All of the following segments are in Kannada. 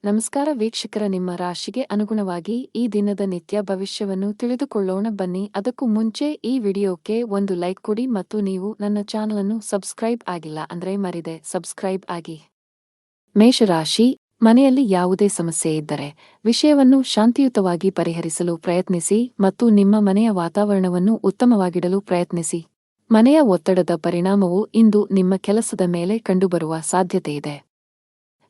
ನಮಸ್ಕಾರ ವೀಕ್ಷಕರ, ನಿಮ್ಮ ರಾಶಿಗೆ ಅನುಗುಣವಾಗಿ ಈ ದಿನದ ನಿತ್ಯ ಭವಿಷ್ಯವನ್ನು ತಿಳಿದುಕೊಳ್ಳೋಣ ಬನ್ನಿ. ಅದಕ್ಕೂ ಮುಂಚೆ ಈ ವಿಡಿಯೋಕ್ಕೆ ಒಂದು ಲೈಕ್ ಕೊಡಿ ಮತ್ತು ನೀವು ನನ್ನ ಚಾನಲನ್ನು ಸಬ್ಸ್ಕ್ರೈಬ್ ಆಗಿಲ್ಲ ಅಂದ್ರೆ ಮರಿದೆ ಸಬ್ಸ್ಕ್ರೈಬ್ ಆಗಿ. ಮೇಷರಾಶಿ, ಮನೆಯಲ್ಲಿ ಯಾವುದೇ ಸಮಸ್ಯೆ ಇದ್ದರೆ ವಿಷಯವನ್ನು ಶಾಂತಿಯುತವಾಗಿ ಪರಿಹರಿಸಲು ಪ್ರಯತ್ನಿಸಿ ಮತ್ತು ನಿಮ್ಮ ಮನೆಯ ವಾತಾವರಣವನ್ನು ಉತ್ತಮವಾಗಿಡಲು ಪ್ರಯತ್ನಿಸಿ. ಮನೆಯ ಒತ್ತಡದ ಪರಿಣಾಮವು ಇಂದು ನಿಮ್ಮ ಕೆಲಸದ ಮೇಲೆ ಕಂಡುಬರುವ ಸಾಧ್ಯತೆಯಿದೆ.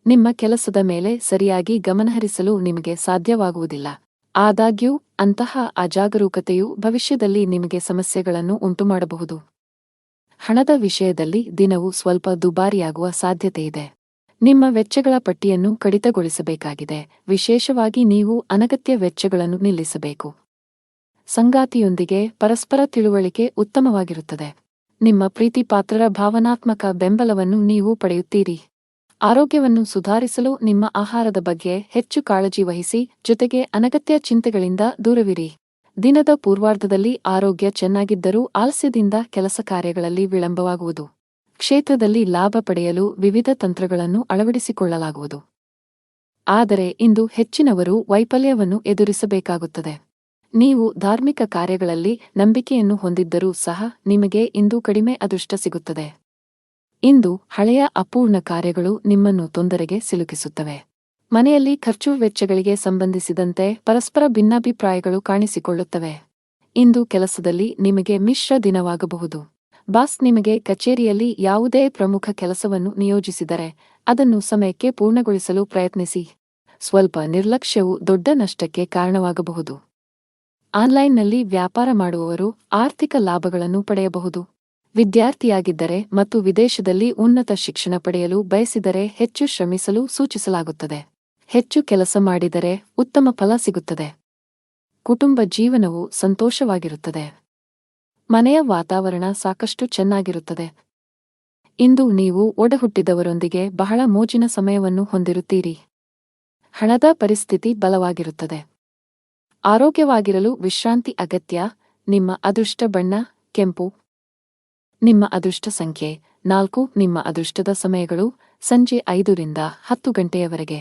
ನಿಮ್ಮ ಕೆಲಸದ ಮೇಲೆ ಸರಿಯಾಗಿ ಗಮನಹರಿಸಲು ನಿಮಗೆ ಸಾಧ್ಯವಾಗುವುದಿಲ್ಲ. ಆದಾಗ್ಯೂ ಅಂತಹ ಅಜಾಗರೂಕತೆಯು ಭವಿಷ್ಯದಲ್ಲಿ ನಿಮಗೆ ಸಮಸ್ಯೆಗಳನ್ನು ಉಂಟುಮಾಡಬಹುದು. ಹಣದ ವಿಷಯದಲ್ಲಿ ದಿನವು ಸ್ವಲ್ಪ ದುಬಾರಿಯಾಗುವ ಸಾಧ್ಯತೆಯಿದೆ. ನಿಮ್ಮ ವೆಚ್ಚಗಳ ಪಟ್ಟಿಯನ್ನು ಕಡಿತಗೊಳಿಸಬೇಕಾಗಿದೆ, ವಿಶೇಷವಾಗಿ ನೀವು ಅನಗತ್ಯ ವೆಚ್ಚಗಳನ್ನು ನಿಲ್ಲಿಸಬೇಕು. ಸಂಗಾತಿಯೊಂದಿಗೆ ಪರಸ್ಪರ ತಿಳುವಳಿಕೆ ಉತ್ತಮವಾಗಿರುತ್ತದೆ. ನಿಮ್ಮ ಪ್ರೀತಿಪಾತ್ರರ ಭಾವನಾತ್ಮಕ ಬೆಂಬಲವನ್ನು ನೀವು ಪಡೆಯುತ್ತೀರಿ. ಆರೋಗ್ಯವನ್ನು ಸುಧಾರಿಸಲು ನಿಮ್ಮ ಆಹಾರದ ಬಗ್ಗೆ ಹೆಚ್ಚು ಕಾಳಜಿ ವಹಿಸಿ, ಜೊತೆಗೆ ಅನಗತ್ಯ ಚಿಂತೆಗಳಿಂದ ದೂರವಿರಿ. ದಿನದ ಪೂರ್ವಾರ್ಧದಲ್ಲಿ ಆರೋಗ್ಯ ಚೆನ್ನಾಗಿದ್ದರೂ ಆಲಸ್ಯದಿಂದ ಕೆಲಸ ಕಾರ್ಯಗಳಲ್ಲಿ ವಿಳಂಬವಾಗುವುದು. ಕ್ಷೇತ್ರದಲ್ಲಿ ಲಾಭ ಪಡೆಯಲು ವಿವಿಧ ತಂತ್ರಗಳನ್ನು ಅಳವಡಿಸಿಕೊಳ್ಳಲಾಗುವುದು. ಆದರೆ ಇಂದು ಹೆಚ್ಚಿನವರು ವೈಫಲ್ಯವನ್ನು ಎದುರಿಸಬೇಕಾಗುತ್ತದೆ. ನೀವು ಧಾರ್ಮಿಕ ಕಾರ್ಯಗಳಲ್ಲಿ ನಂಬಿಕೆಯನ್ನು ಹೊಂದಿದ್ದರೂ ಸಹ ನಿಮಗೆ ಇಂದು ಕಡಿಮೆ ಅದೃಷ್ಟ ಸಿಗುತ್ತದೆ. ಇಂದು ಹಳೆಯ ಅಪೂರ್ಣ ಕಾರ್ಯಗಳು ನಿಮ್ಮನ್ನು ತೊಂದರೆಗೆ ಸಿಲುಕಿಸುತ್ತವೆ. ಮನೆಯಲ್ಲಿ ಖರ್ಚು ವೆಚ್ಚಗಳಿಗೆ ಸಂಬಂಧಿಸಿದಂತೆ ಪರಸ್ಪರ ಭಿನ್ನಾಭಿಪ್ರಾಯಗಳು ಕಾಣಿಸಿಕೊಳ್ಳುತ್ತವೆ. ಇಂದು ಕೆಲಸದಲ್ಲಿ ನಿಮಗೆ ಮಿಶ್ರ ದಿನವಾಗಬಹುದು. ಬಾಸ್ ನಿಮಗೆ ಕಚೇರಿಯಲ್ಲಿ ಯಾವುದೇ ಪ್ರಮುಖ ಕೆಲಸವನ್ನು ನಿಯೋಜಿಸಿದರೆ ಅದನ್ನು ಸಮಯಕ್ಕೆ ಪೂರ್ಣಗೊಳಿಸಲು ಪ್ರಯತ್ನಿಸಿ. ಸ್ವಲ್ಪ ನಿರ್ಲಕ್ಷ್ಯವು ದೊಡ್ಡ ನಷ್ಟಕ್ಕೆ ಕಾರಣವಾಗಬಹುದು. ಆನ್ಲೈನ್ನಲ್ಲಿ ವ್ಯಾಪಾರ ಮಾಡುವವರು ಆರ್ಥಿಕ ಲಾಭಗಳನ್ನು ಪಡೆಯಬಹುದು. ವಿದ್ಯಾರ್ಥಿಯಾಗಿದ್ದರೆ ಮತ್ತು ವಿದೇಶದಲ್ಲಿ ಉನ್ನತ ಶಿಕ್ಷಣ ಪಡೆಯಲು ಬಯಸಿದರೆ ಹೆಚ್ಚು ಶ್ರಮಿಸಲು ಸೂಚಿಸಲಾಗುತ್ತದೆ. ಹೆಚ್ಚು ಕೆಲಸ ಮಾಡಿದರೆ ಉತ್ತಮ ಫಲ ಸಿಗುತ್ತದೆ. ಕುಟುಂಬ ಜೀವನವು ಸಂತೋಷವಾಗಿರುತ್ತದೆ. ಮನೆಯ ವಾತಾವರಣ ಸಾಕಷ್ಟು ಚೆನ್ನಾಗಿರುತ್ತದೆ. ಇಂದು ನೀವು ಒಡಹುಟ್ಟಿದವರೊಂದಿಗೆ ಬಹಳ ಮೋಜಿನ ಸಮಯವನ್ನು ಹೊಂದಿರುತ್ತೀರಿ. ಹಣದ ಪರಿಸ್ಥಿತಿ ಬಲವಾಗಿರುತ್ತದೆ. ಆರೋಗ್ಯವಾಗಿರಲು ವಿಶ್ರಾಂತಿ ಅಗತ್ಯ. ನಿಮ್ಮ ಅದೃಷ್ಟ ಬಣ್ಣ ಕೆಂಪು. ನಿಮ್ಮ ಅದೃಷ್ಟ ಸಂಖ್ಯೆ 4. ನಿಮ್ಮ ಅದೃಷ್ಟದ ಸಮಯಗಳು ಸಂಜೆ 5 ರಿಂದ 10 ಗಂಟೆಯವರೆಗೆ.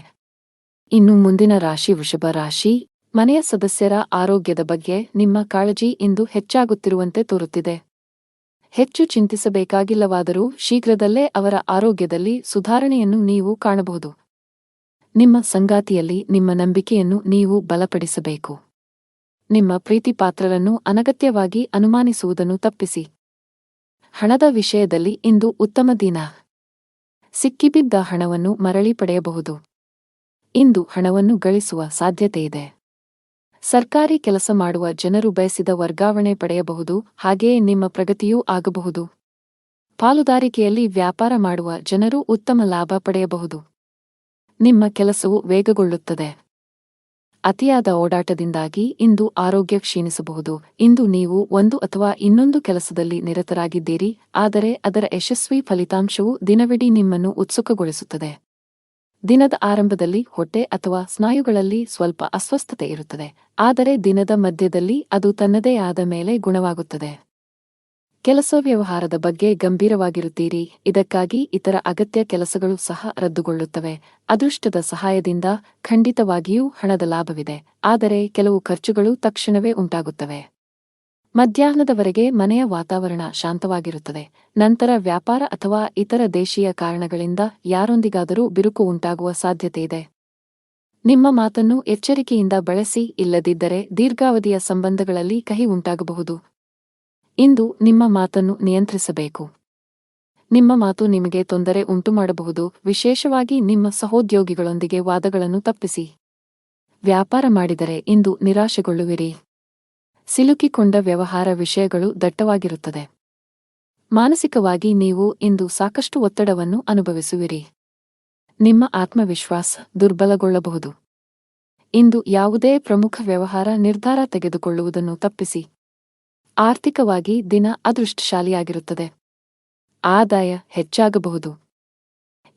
ಇನ್ನು ಮುಂದಿನ ರಾಶಿ ವೃಷಭ ರಾಶಿ. ಮನೆಯ ಸದಸ್ಯರ ಆರೋಗ್ಯದ ಬಗ್ಗೆ ನಿಮ್ಮ ಕಾಳಜಿ ಇಂದು ಹೆಚ್ಚಾಗುತ್ತಿರುವಂತೆ ತೋರುತ್ತಿದೆ. ಹೆಚ್ಚು ಚಿಂತಿಸಬೇಕಾಗಿಲ್ಲವಾದರೂ ಶೀಘ್ರದಲ್ಲೇ ಅವರ ಆರೋಗ್ಯದಲ್ಲಿ ಸುಧಾರಣೆಯನ್ನು ನೀವು ಕಾಣಬಹುದು. ನಿಮ್ಮ ಸಂಗಾತಿಯಲ್ಲಿ ನಿಮ್ಮ ನಂಬಿಕೆಯನ್ನು ನೀವು ಬಲಪಡಿಸಬೇಕು. ನಿಮ್ಮ ಪ್ರೀತಿಪಾತ್ರರನ್ನು ಅನಗತ್ಯವಾಗಿ ಅನುಮಾನಿಸುವುದನ್ನು ತಪ್ಪಿಸಿ. ಹಣದ ವಿಷಯದಲ್ಲಿ ಇಂದು ಉತ್ತಮ ದಿನ. ಸಿಕ್ಕಿಬಿದ್ದ ಹಣವನ್ನು ಮರಳಿ ಪಡೆಯಬಹುದು. ಇಂದು ಹಣವನ್ನು ಗಳಿಸುವ ಸಾಧ್ಯತೆಯಿದೆ. ಸರ್ಕಾರಿ ಕೆಲಸ ಮಾಡುವ ಜನರು ಬಯಸಿದ ವರ್ಗಾವಣೆ ಪಡೆಯಬಹುದು, ಹಾಗೆಯೇ ನಿಮ್ಮ ಪ್ರಗತಿಯೂ ಆಗಬಹುದು. ಪಾಲುದಾರಿಕೆಯಲ್ಲಿ ವ್ಯಾಪಾರ ಮಾಡುವ ಜನರು ಉತ್ತಮ ಲಾಭ ಪಡೆಯಬಹುದು. ನಿಮ್ಮ ಕೆಲಸವು ವೇಗಗೊಳ್ಳುತ್ತದೆ. ಅತಿಯಾದ ಓಡಾಟದಿಂದಾಗಿ ಇಂದು ಆರೋಗ್ಯ ಕ್ಷೀಣಿಸಬಹುದು. ಇಂದು ನೀವು ಒಂದು ಅಥವಾ ಇನ್ನೊಂದು ಕೆಲಸದಲ್ಲಿ ನಿರತರಾಗಿದ್ದೀರಿ, ಆದರೆ ಅದರ ಯಶಸ್ವಿ ಫಲಿತಾಂಶವು ದಿನವಿಡೀ ನಿಮ್ಮನ್ನು ಉತ್ಸುಕಗೊಳಿಸುತ್ತದೆ. ದಿನದ ಆರಂಭದಲ್ಲಿ ಹೊಟ್ಟೆ ಅಥವಾ ಸ್ನಾಯುಗಳಲ್ಲಿ ಸ್ವಲ್ಪ ಅಸ್ವಸ್ಥತೆ ಇರುತ್ತದೆ, ಆದರೆ ದಿನದ ಮಧ್ಯದಲ್ಲಿ ಅದು ತನ್ನದೇ ಆದ ಮೇಲೆ ಗುಣವಾಗುತ್ತದೆ. ಕೆಲಸ ವ್ಯವಹಾರದ ಬಗ್ಗೆ ಗಂಭೀರವಾಗಿರುತ್ತೀರಿ, ಇದಕ್ಕಾಗಿ ಇತರ ಅಗತ್ಯ ಕೆಲಸಗಳು ಸಹ ರದ್ದುಗೊಳ್ಳುತ್ತವೆ. ಅದೃಷ್ಟದ ಸಹಾಯದಿಂದ ಖಂಡಿತವಾಗಿಯೂ ಹಣದ ಲಾಭವಿದೆ, ಆದರೆ ಕೆಲವು ಖರ್ಚುಗಳು ತಕ್ಷಣವೇ ಉಂಟಾಗುತ್ತವೆ. ಮಧ್ಯಾಹ್ನದವರೆಗೆ ಮನೆಯ ವಾತಾವರಣ ಶಾಂತವಾಗಿರುತ್ತದೆ. ನಂತರ ವ್ಯಾಪಾರ ಅಥವಾ ಇತರ ದೇಶೀಯ ಕಾರಣಗಳಿಂದ ಯಾರೊಂದಿಗಾದರೂ ಬಿರುಕು ಉಂಟಾಗುವ ಸಾಧ್ಯತೆಯಿದೆ. ನಿಮ್ಮ ಮಾತನ್ನು ಎಚ್ಚರಿಕೆಯಿಂದ ಬಳಸಿ, ಇಲ್ಲದಿದ್ದರೆ ದೀರ್ಘಾವಧಿಯ ಸಂಬಂಧಗಳಲ್ಲಿ ಕಹಿ ಉಂಟಾಗಬಹುದು. ಇಂದು ನಿಮ್ಮ ಮಾತನ್ನು ನಿಯಂತ್ರಿಸಬೇಕು. ನಿಮ್ಮ ಮಾತು ನಿಮಗೆ ತೊಂದರೆ ಉಂಟುಮಾಡಬಹುದು, ವಿಶೇಷವಾಗಿ ನಿಮ್ಮ ಸಹೋದ್ಯೋಗಿಗಳೊಂದಿಗೆ ವಾದಗಳನ್ನು ತಪ್ಪಿಸಿ. ವ್ಯಾಪಾರ ಮಾಡಿದರೆ ಇಂದು ನಿರಾಶೆಗೊಳ್ಳುವಿರಿ. ಸಿಲುಕಿಕೊಂಡ ವ್ಯವಹಾರ ವಿಷಯಗಳು ದಟ್ಟವಾಗಿರುತ್ತದೆ. ಮಾನಸಿಕವಾಗಿ ನೀವು ಇಂದು ಸಾಕಷ್ಟು ಒತ್ತಡವನ್ನು ಅನುಭವಿಸುವಿರಿ. ನಿಮ್ಮ ಆತ್ಮವಿಶ್ವಾಸ ದುರ್ಬಲಗೊಳ್ಳಬಹುದು. ಇಂದು ಯಾವುದೇ ಪ್ರಮುಖ ವ್ಯವಹಾರ ನಿರ್ಧಾರ ತೆಗೆದುಕೊಳ್ಳುವುದನ್ನು ತಪ್ಪಿಸಿ. ಆರ್ಥಿಕವಾಗಿ ದಿನ ಅದೃಷ್ಟಶಾಲಿಯಾಗಿರುತ್ತದೆ. ಆದಾಯ ಹೆಚ್ಚಾಗಬಹುದು.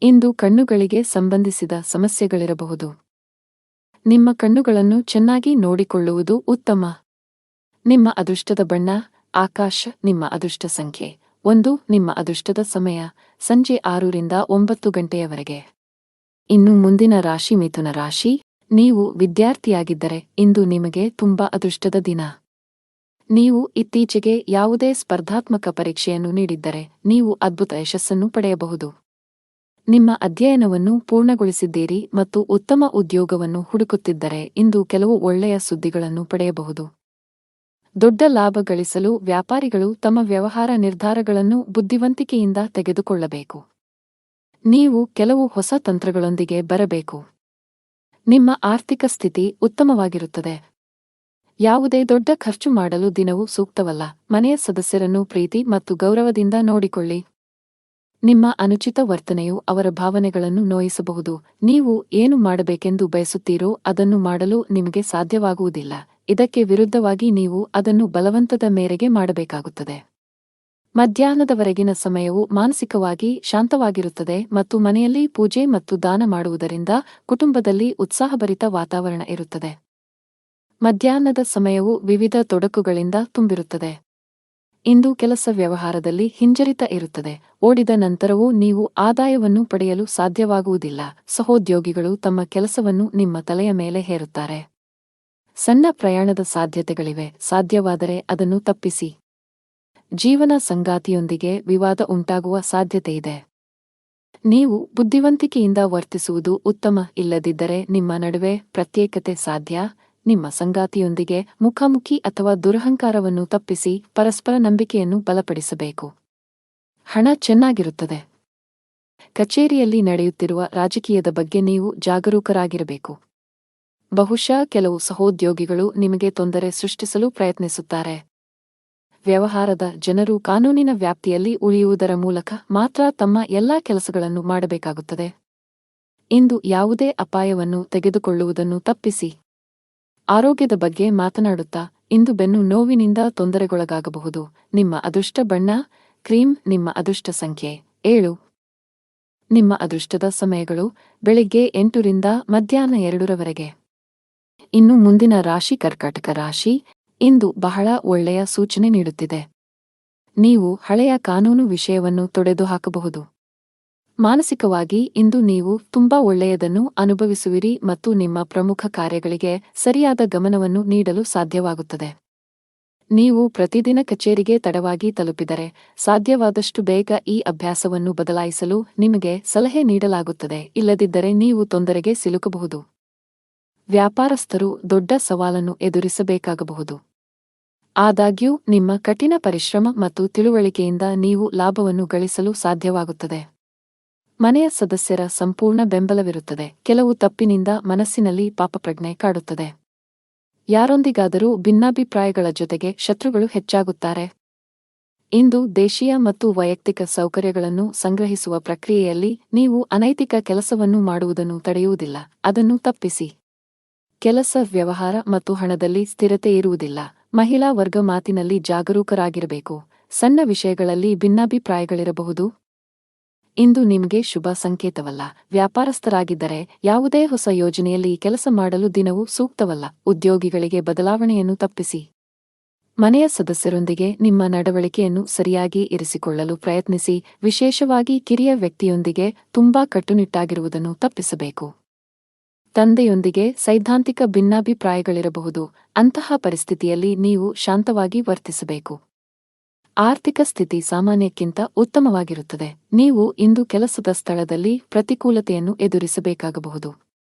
ಇಂದು ಕಣ್ಣುಗಳಿಗೆ ಸಂಬಂಧಿಸಿದ ಸಮಸ್ಯೆಗಳಿರಬಹುದು. ನಿಮ್ಮ ಕಣ್ಣುಗಳನ್ನು ಚೆನ್ನಾಗಿ ನೋಡಿಕೊಳ್ಳುವುದು ಉತ್ತಮ. ನಿಮ್ಮ ಅದೃಷ್ಟದ ಬಣ್ಣ ಆಕಾಶ. ನಿಮ್ಮ ಅದೃಷ್ಟ ಸಂಖ್ಯೆ 1. ನಿಮ್ಮ ಅದೃಷ್ಟದ ಸಮಯ ಸಂಜೆ 6 ರಿಂದ 9 ಗಂಟೆಯವರೆಗೆ. ಇನ್ನು ಮುಂದಿನ ರಾಶಿ ಮಿಥುನ ರಾಶಿ. ನೀವು ವಿದ್ಯಾರ್ಥಿಯಾಗಿದ್ದರೆ ಇಂದು ನಿಮಗೆ ತುಂಬಾ ಅದೃಷ್ಟದ ದಿನ. ನೀವು ಇತ್ತೀಚೆಗೆ ಯಾವುದೇ ಸ್ಪರ್ಧಾತ್ಮಕ ಪರೀಕ್ಷೆಯನ್ನು ನೀಡಿದ್ದರೆ ನೀವು ಅದ್ಭುತ ಯಶಸ್ಸನ್ನು ಪಡೆಯಬಹುದು. ನಿಮ್ಮ ಅಧ್ಯಯನವನ್ನು ಪೂರ್ಣಗೊಳಿಸಿದ್ದೀರಿ ಮತ್ತು ಉತ್ತಮ ಉದ್ಯೋಗವನ್ನು ಹುಡುಕುತ್ತಿದ್ದರೆ ಇಂದು ಕೆಲವು ಒಳ್ಳೆಯ ಸುದ್ದಿಗಳನ್ನು ಪಡೆಯಬಹುದು. ದೊಡ್ಡ ಲಾಭ ಗಳಿಸಲು ವ್ಯಾಪಾರಿಗಳು ತಮ್ಮ ವ್ಯವಹಾರ ನಿರ್ಧಾರಗಳನ್ನು ಬುದ್ಧಿವಂತಿಕೆಯಿಂದ ತೆಗೆದುಕೊಳ್ಳಬೇಕು. ನೀವು ಕೆಲವು ಹೊಸ ತಂತ್ರಗಳೊಂದಿಗೆ ಬರಬೇಕು. ನಿಮ್ಮ ಆರ್ಥಿಕ ಸ್ಥಿತಿ ಉತ್ತಮವಾಗಿರುತ್ತದೆ. ಯಾವುದೇ ದೊಡ್ಡ ಖರ್ಚು ಮಾಡಲು ದಿನವೂ ಸೂಕ್ತವಲ್ಲ. ಮನೆಯ ಸದಸ್ಯರನ್ನು ಪ್ರೀತಿ ಮತ್ತು ಗೌರವದಿಂದ ನೋಡಿಕೊಳ್ಳಿ. ನಿಮ್ಮ ಅನುಚಿತ ವರ್ತನೆಯು ಅವರ ಭಾವನೆಗಳನ್ನು ನೋಯಿಸಬಹುದು. ನೀವು ಏನು ಮಾಡಬೇಕೆಂದು ಬಯಸುತ್ತೀರೋ ಅದನ್ನು ಮಾಡಲು ನಿಮಗೆ ಸಾಧ್ಯವಾಗುವುದಿಲ್ಲ. ಇದಕ್ಕೆ ವಿರುದ್ಧವಾಗಿ ನೀವು ಅದನ್ನು ಬಲವಂತದ ಮೇರೆಗೆ ಮಾಡಬೇಕಾಗುತ್ತದೆ. ಮಧ್ಯಾಹ್ನದವರೆಗಿನ ಸಮಯವು ಮಾನಸಿಕವಾಗಿ ಶಾಂತವಾಗಿರುತ್ತದೆ ಮತ್ತು ಮನೆಯಲ್ಲಿ ಪೂಜೆ ಮತ್ತು ದಾನ ಮಾಡುವುದರಿಂದ ಕುಟುಂಬದಲ್ಲಿ ಉತ್ಸಾಹಭರಿತ ವಾತಾವರಣ ಇರುತ್ತದೆ. ಮಧ್ಯಾಹ್ನದ ಸಮಯವು ವಿವಿಧ ತೊಡಕುಗಳಿಂದ ತುಂಬಿರುತ್ತದೆ. ಇಂದು ಕೆಲಸ ವ್ಯವಹಾರದಲ್ಲಿ ಹಿಂಜರಿತ ಇರುತ್ತದೆ. ಓಡಿದ ನಂತರವೂ ನೀವು ಆದಾಯವನ್ನು ಪಡೆಯಲು ಸಾಧ್ಯವಾಗುವುದಿಲ್ಲ. ಸಹೋದ್ಯೋಗಿಗಳು ತಮ್ಮ ಕೆಲಸವನ್ನು ನಿಮ್ಮ ತಲೆಯ ಮೇಲೆ ಹೇರುತ್ತಾರೆ. ಸಣ್ಣ ಪ್ರಯಾಣದ ಸಾಧ್ಯತೆಗಳಿವೆ. ಸಾಧ್ಯವಾದರೆ ಅದನ್ನು ತಪ್ಪಿಸಿ. ಜೀವನ ಸಂಗಾತಿಯೊಂದಿಗೆ ವಿವಾದ ಉಂಟಾಗುವ ಸಾಧ್ಯತೆಯಿದೆ. ನೀವು ಬುದ್ಧಿವಂತಿಕೆಯಿಂದ ವರ್ತಿಸುವುದು ಉತ್ತಮ. ಇಲ್ಲದಿದ್ದರೆ ನಿಮ್ಮ ನಡುವೆ ಪ್ರತ್ಯೇಕತೆ ಸಾಧ್ಯ. ನಿಮ್ಮ ಸಂಗಾತಿಯೊಂದಿಗೆ ಮುಖಾಮುಖಿ ಅಥವಾ ದುರಹಂಕಾರವನ್ನು ತಪ್ಪಿಸಿ ಪರಸ್ಪರ ನಂಬಿಕೆಯನ್ನು ಬಲಪಡಿಸಬೇಕು. ಹಣ ಚೆನ್ನಾಗಿರುತ್ತದೆ. ಕಚೇರಿಯಲ್ಲಿ ನಡೆಯುತ್ತಿರುವ ರಾಜಕೀಯದ ಬಗ್ಗೆ ನೀವು ಜಾಗರೂಕರಾಗಿರಬೇಕು. ಬಹುಶಃ ಕೆಲವು ಸಹೋದ್ಯೋಗಿಗಳು ನಿಮಗೆ ತೊಂದರೆ ಸೃಷ್ಟಿಸಲು ಪ್ರಯತ್ನಿಸುತ್ತಾರೆ. ವ್ಯವಹಾರದ ಜನರು ಕಾನೂನಿನ ವ್ಯಾಪ್ತಿಯಲ್ಲಿ ಉಳಿಯುವುದರ ಮೂಲಕ ಮಾತ್ರ ತಮ್ಮ ಎಲ್ಲಾ ಕೆಲಸಗಳನ್ನು ಮಾಡಬೇಕಾಗುತ್ತದೆ. ಇಂದು ಯಾವುದೇ ಅಪಾಯವನ್ನು ತೆಗೆದುಕೊಳ್ಳುವುದನ್ನು ತಪ್ಪಿಸಿ. ಆರೋಗ್ಯದ ಬಗ್ಗೆ ಮಾತನಾಡುತ್ತಾ ಇಂದು ಬೆನ್ನು ನೋವಿನಿಂದ ತೊಂದರೆಗೊಳಗಾಗಬಹುದು. ನಿಮ್ಮ ಅದೃಷ್ಟ ಬಣ್ಣ ಕ್ರೀಮ್. ನಿಮ್ಮ ಅದೃಷ್ಟ ಸಂಖ್ಯೆ 7. ನಿಮ್ಮ ಅದೃಷ್ಟದ ಸಮಯಗಳು ಬೆಳಿಗ್ಗೆ 8 ರಿಂದ ಮಧ್ಯಾಹ್ನ 2 ಇನ್ನು ಮುಂದಿನ ರಾಶಿ ಕರ್ಕಾಟಕ ರಾಶಿ. ಇಂದು ಬಹಳ ಒಳ್ಳೆಯ ಸೂಚನೆ ನೀಡುತ್ತಿದೆ. ನೀವು ಹಳೆಯ ಕಾನೂನು ವಿಷಯವನ್ನು ತೊಡೆದುಹಾಕಬಹುದು. ಮಾನಸಿಕವಾಗಿ ಇಂದು ನೀವು ತುಂಬಾ ಒಳ್ಳೆಯದನ್ನು ಅನುಭವಿಸುವಿರಿ ಮತ್ತು ನಿಮ್ಮ ಪ್ರಮುಖ ಕಾರ್ಯಗಳಿಗೆ ಸರಿಯಾದ ಗಮನವನ್ನು ನೀಡಲು ಸಾಧ್ಯವಾಗುತ್ತದೆ. ನೀವು ಪ್ರತಿದಿನ ಕಚೇರಿಗೆ ತಡವಾಗಿ ತಲುಪಿದರೆ ಸಾಧ್ಯವಾದಷ್ಟು ಬೇಗ ಈ ಅಭ್ಯಾಸವನ್ನು ಬದಲಾಯಿಸಲು ನಿಮಗೆ ಸಲಹೆ ನೀಡಲಾಗುತ್ತದೆ. ಇಲ್ಲದಿದ್ದರೆ ನೀವು ತೊಂದರೆಗೆ ಸಿಲುಕಬಹುದು. ವ್ಯಾಪಾರಸ್ಥರು ದೊಡ್ಡ ಸವಾಲನ್ನು ಎದುರಿಸಬೇಕಾಗಬಹುದು. ಆದಾಗ್ಯೂ ನಿಮ್ಮ ಕಠಿಣ ಪರಿಶ್ರಮ ಮತ್ತು ತಿಳುವಳಿಕೆಯಿಂದ ನೀವು ಲಾಭವನ್ನು ಗಳಿಸಲು ಸಾಧ್ಯವಾಗುತ್ತದೆ. ಮನೆಯ ಸದಸ್ಯರ ಸಂಪೂರ್ಣ ಬೆಂಬಲವಿರುತ್ತದೆ. ಕೆಲವು ತಪ್ಪಿನಿಂದ ಮನಸ್ಸಿನಲ್ಲಿ ಪಾಪಪ್ರಜ್ಞೆ ಕಾಡುತ್ತದೆ. ಯಾರೊಂದಿಗಾದರೂ ಭಿನ್ನಾಭಿಪ್ರಾಯಗಳ ಜೊತೆಗೆ ಶತ್ರುಗಳು ಹೆಚ್ಚಾಗುತ್ತಾರೆ. ಇಂದು ದೇಶೀಯ ಮತ್ತು ವೈಯಕ್ತಿಕ ಸೌಕರ್ಯಗಳನ್ನು ಸಂಗ್ರಹಿಸುವ ಪ್ರಕ್ರಿಯೆಯಲ್ಲಿ ನೀವು ಅನೈತಿಕ ಕೆಲಸವನ್ನು ಮಾಡುವುದನ್ನು ತಡೆಯುವುದಿಲ್ಲ. ಅದನ್ನು ತಪ್ಪಿಸಿ. ಕೆಲಸ ವ್ಯವಹಾರ ಮತ್ತು ಹಣದಲ್ಲಿ ಸ್ಥಿರತೆ ಇರುವುದಿಲ್ಲ. ಮಹಿಳಾ ವರ್ಗ ಮಾತಿನಲ್ಲಿ ಜಾಗರೂಕರಾಗಿರಬೇಕು. ಸಣ್ಣ ವಿಷಯಗಳಲ್ಲಿ ಭಿನ್ನಾಭಿಪ್ರಾಯಗಳಿರಬಹುದು. ಇಂದು ನಿಮಗೆ ಶುಭ ಸಂಕೇತವಲ್ಲ. ವ್ಯಾಪಾರಸ್ಥರಾಗಿದ್ದರೆ ಯಾವುದೇ ಹೊಸ ಯೋಜನೆಯಲ್ಲಿ ಕೆಲಸ ಮಾಡಲು ದಿನವೂ ಸೂಕ್ತವಲ್ಲ. ಉದ್ಯೋಗಿಗಳಿಗೆ ಬದಲಾವಣೆಯನ್ನು ತಪ್ಪಿಸಿ. ಮನೆಯ ಸದಸ್ಯರೊಂದಿಗೆ ನಿಮ್ಮ ನಡವಳಿಕೆಯನ್ನು ಸರಿಯಾಗಿ ಇರಿಸಿಕೊಳ್ಳಲು ಪ್ರಯತ್ನಿಸಿ. ವಿಶೇಷವಾಗಿ ಕಿರಿಯ ವ್ಯಕ್ತಿಯೊಂದಿಗೆ ತುಂಬಾ ಕಟ್ಟುನಿಟ್ಟಾಗಿರುವುದನ್ನು ತಪ್ಪಿಸಬೇಕು. ತಂದೆಯೊಂದಿಗೆ ಸೈದ್ಧಾಂತಿಕ ಭಿನ್ನಾಭಿಪ್ರಾಯಗಳಿರಬಹುದು. ಅಂತಹ ಪರಿಸ್ಥಿತಿಯಲ್ಲಿ ನೀವು ಶಾಂತವಾಗಿ ವರ್ತಿಸಬೇಕು. ಆರ್ಥಿಕ ಸ್ಥಿತಿ ಸಾಮಾನ್ಯಕ್ಕಿಂತ ಉತ್ತಮವಾಗಿರುತ್ತದೆ. ನೀವು ಇಂದು ಕೆಲಸದ ಸ್ಥಳದಲ್ಲಿ ಪ್ರತಿಕೂಲತೆಯನ್ನು ಎದುರಿಸಬೇಕಾಗಬಹುದು.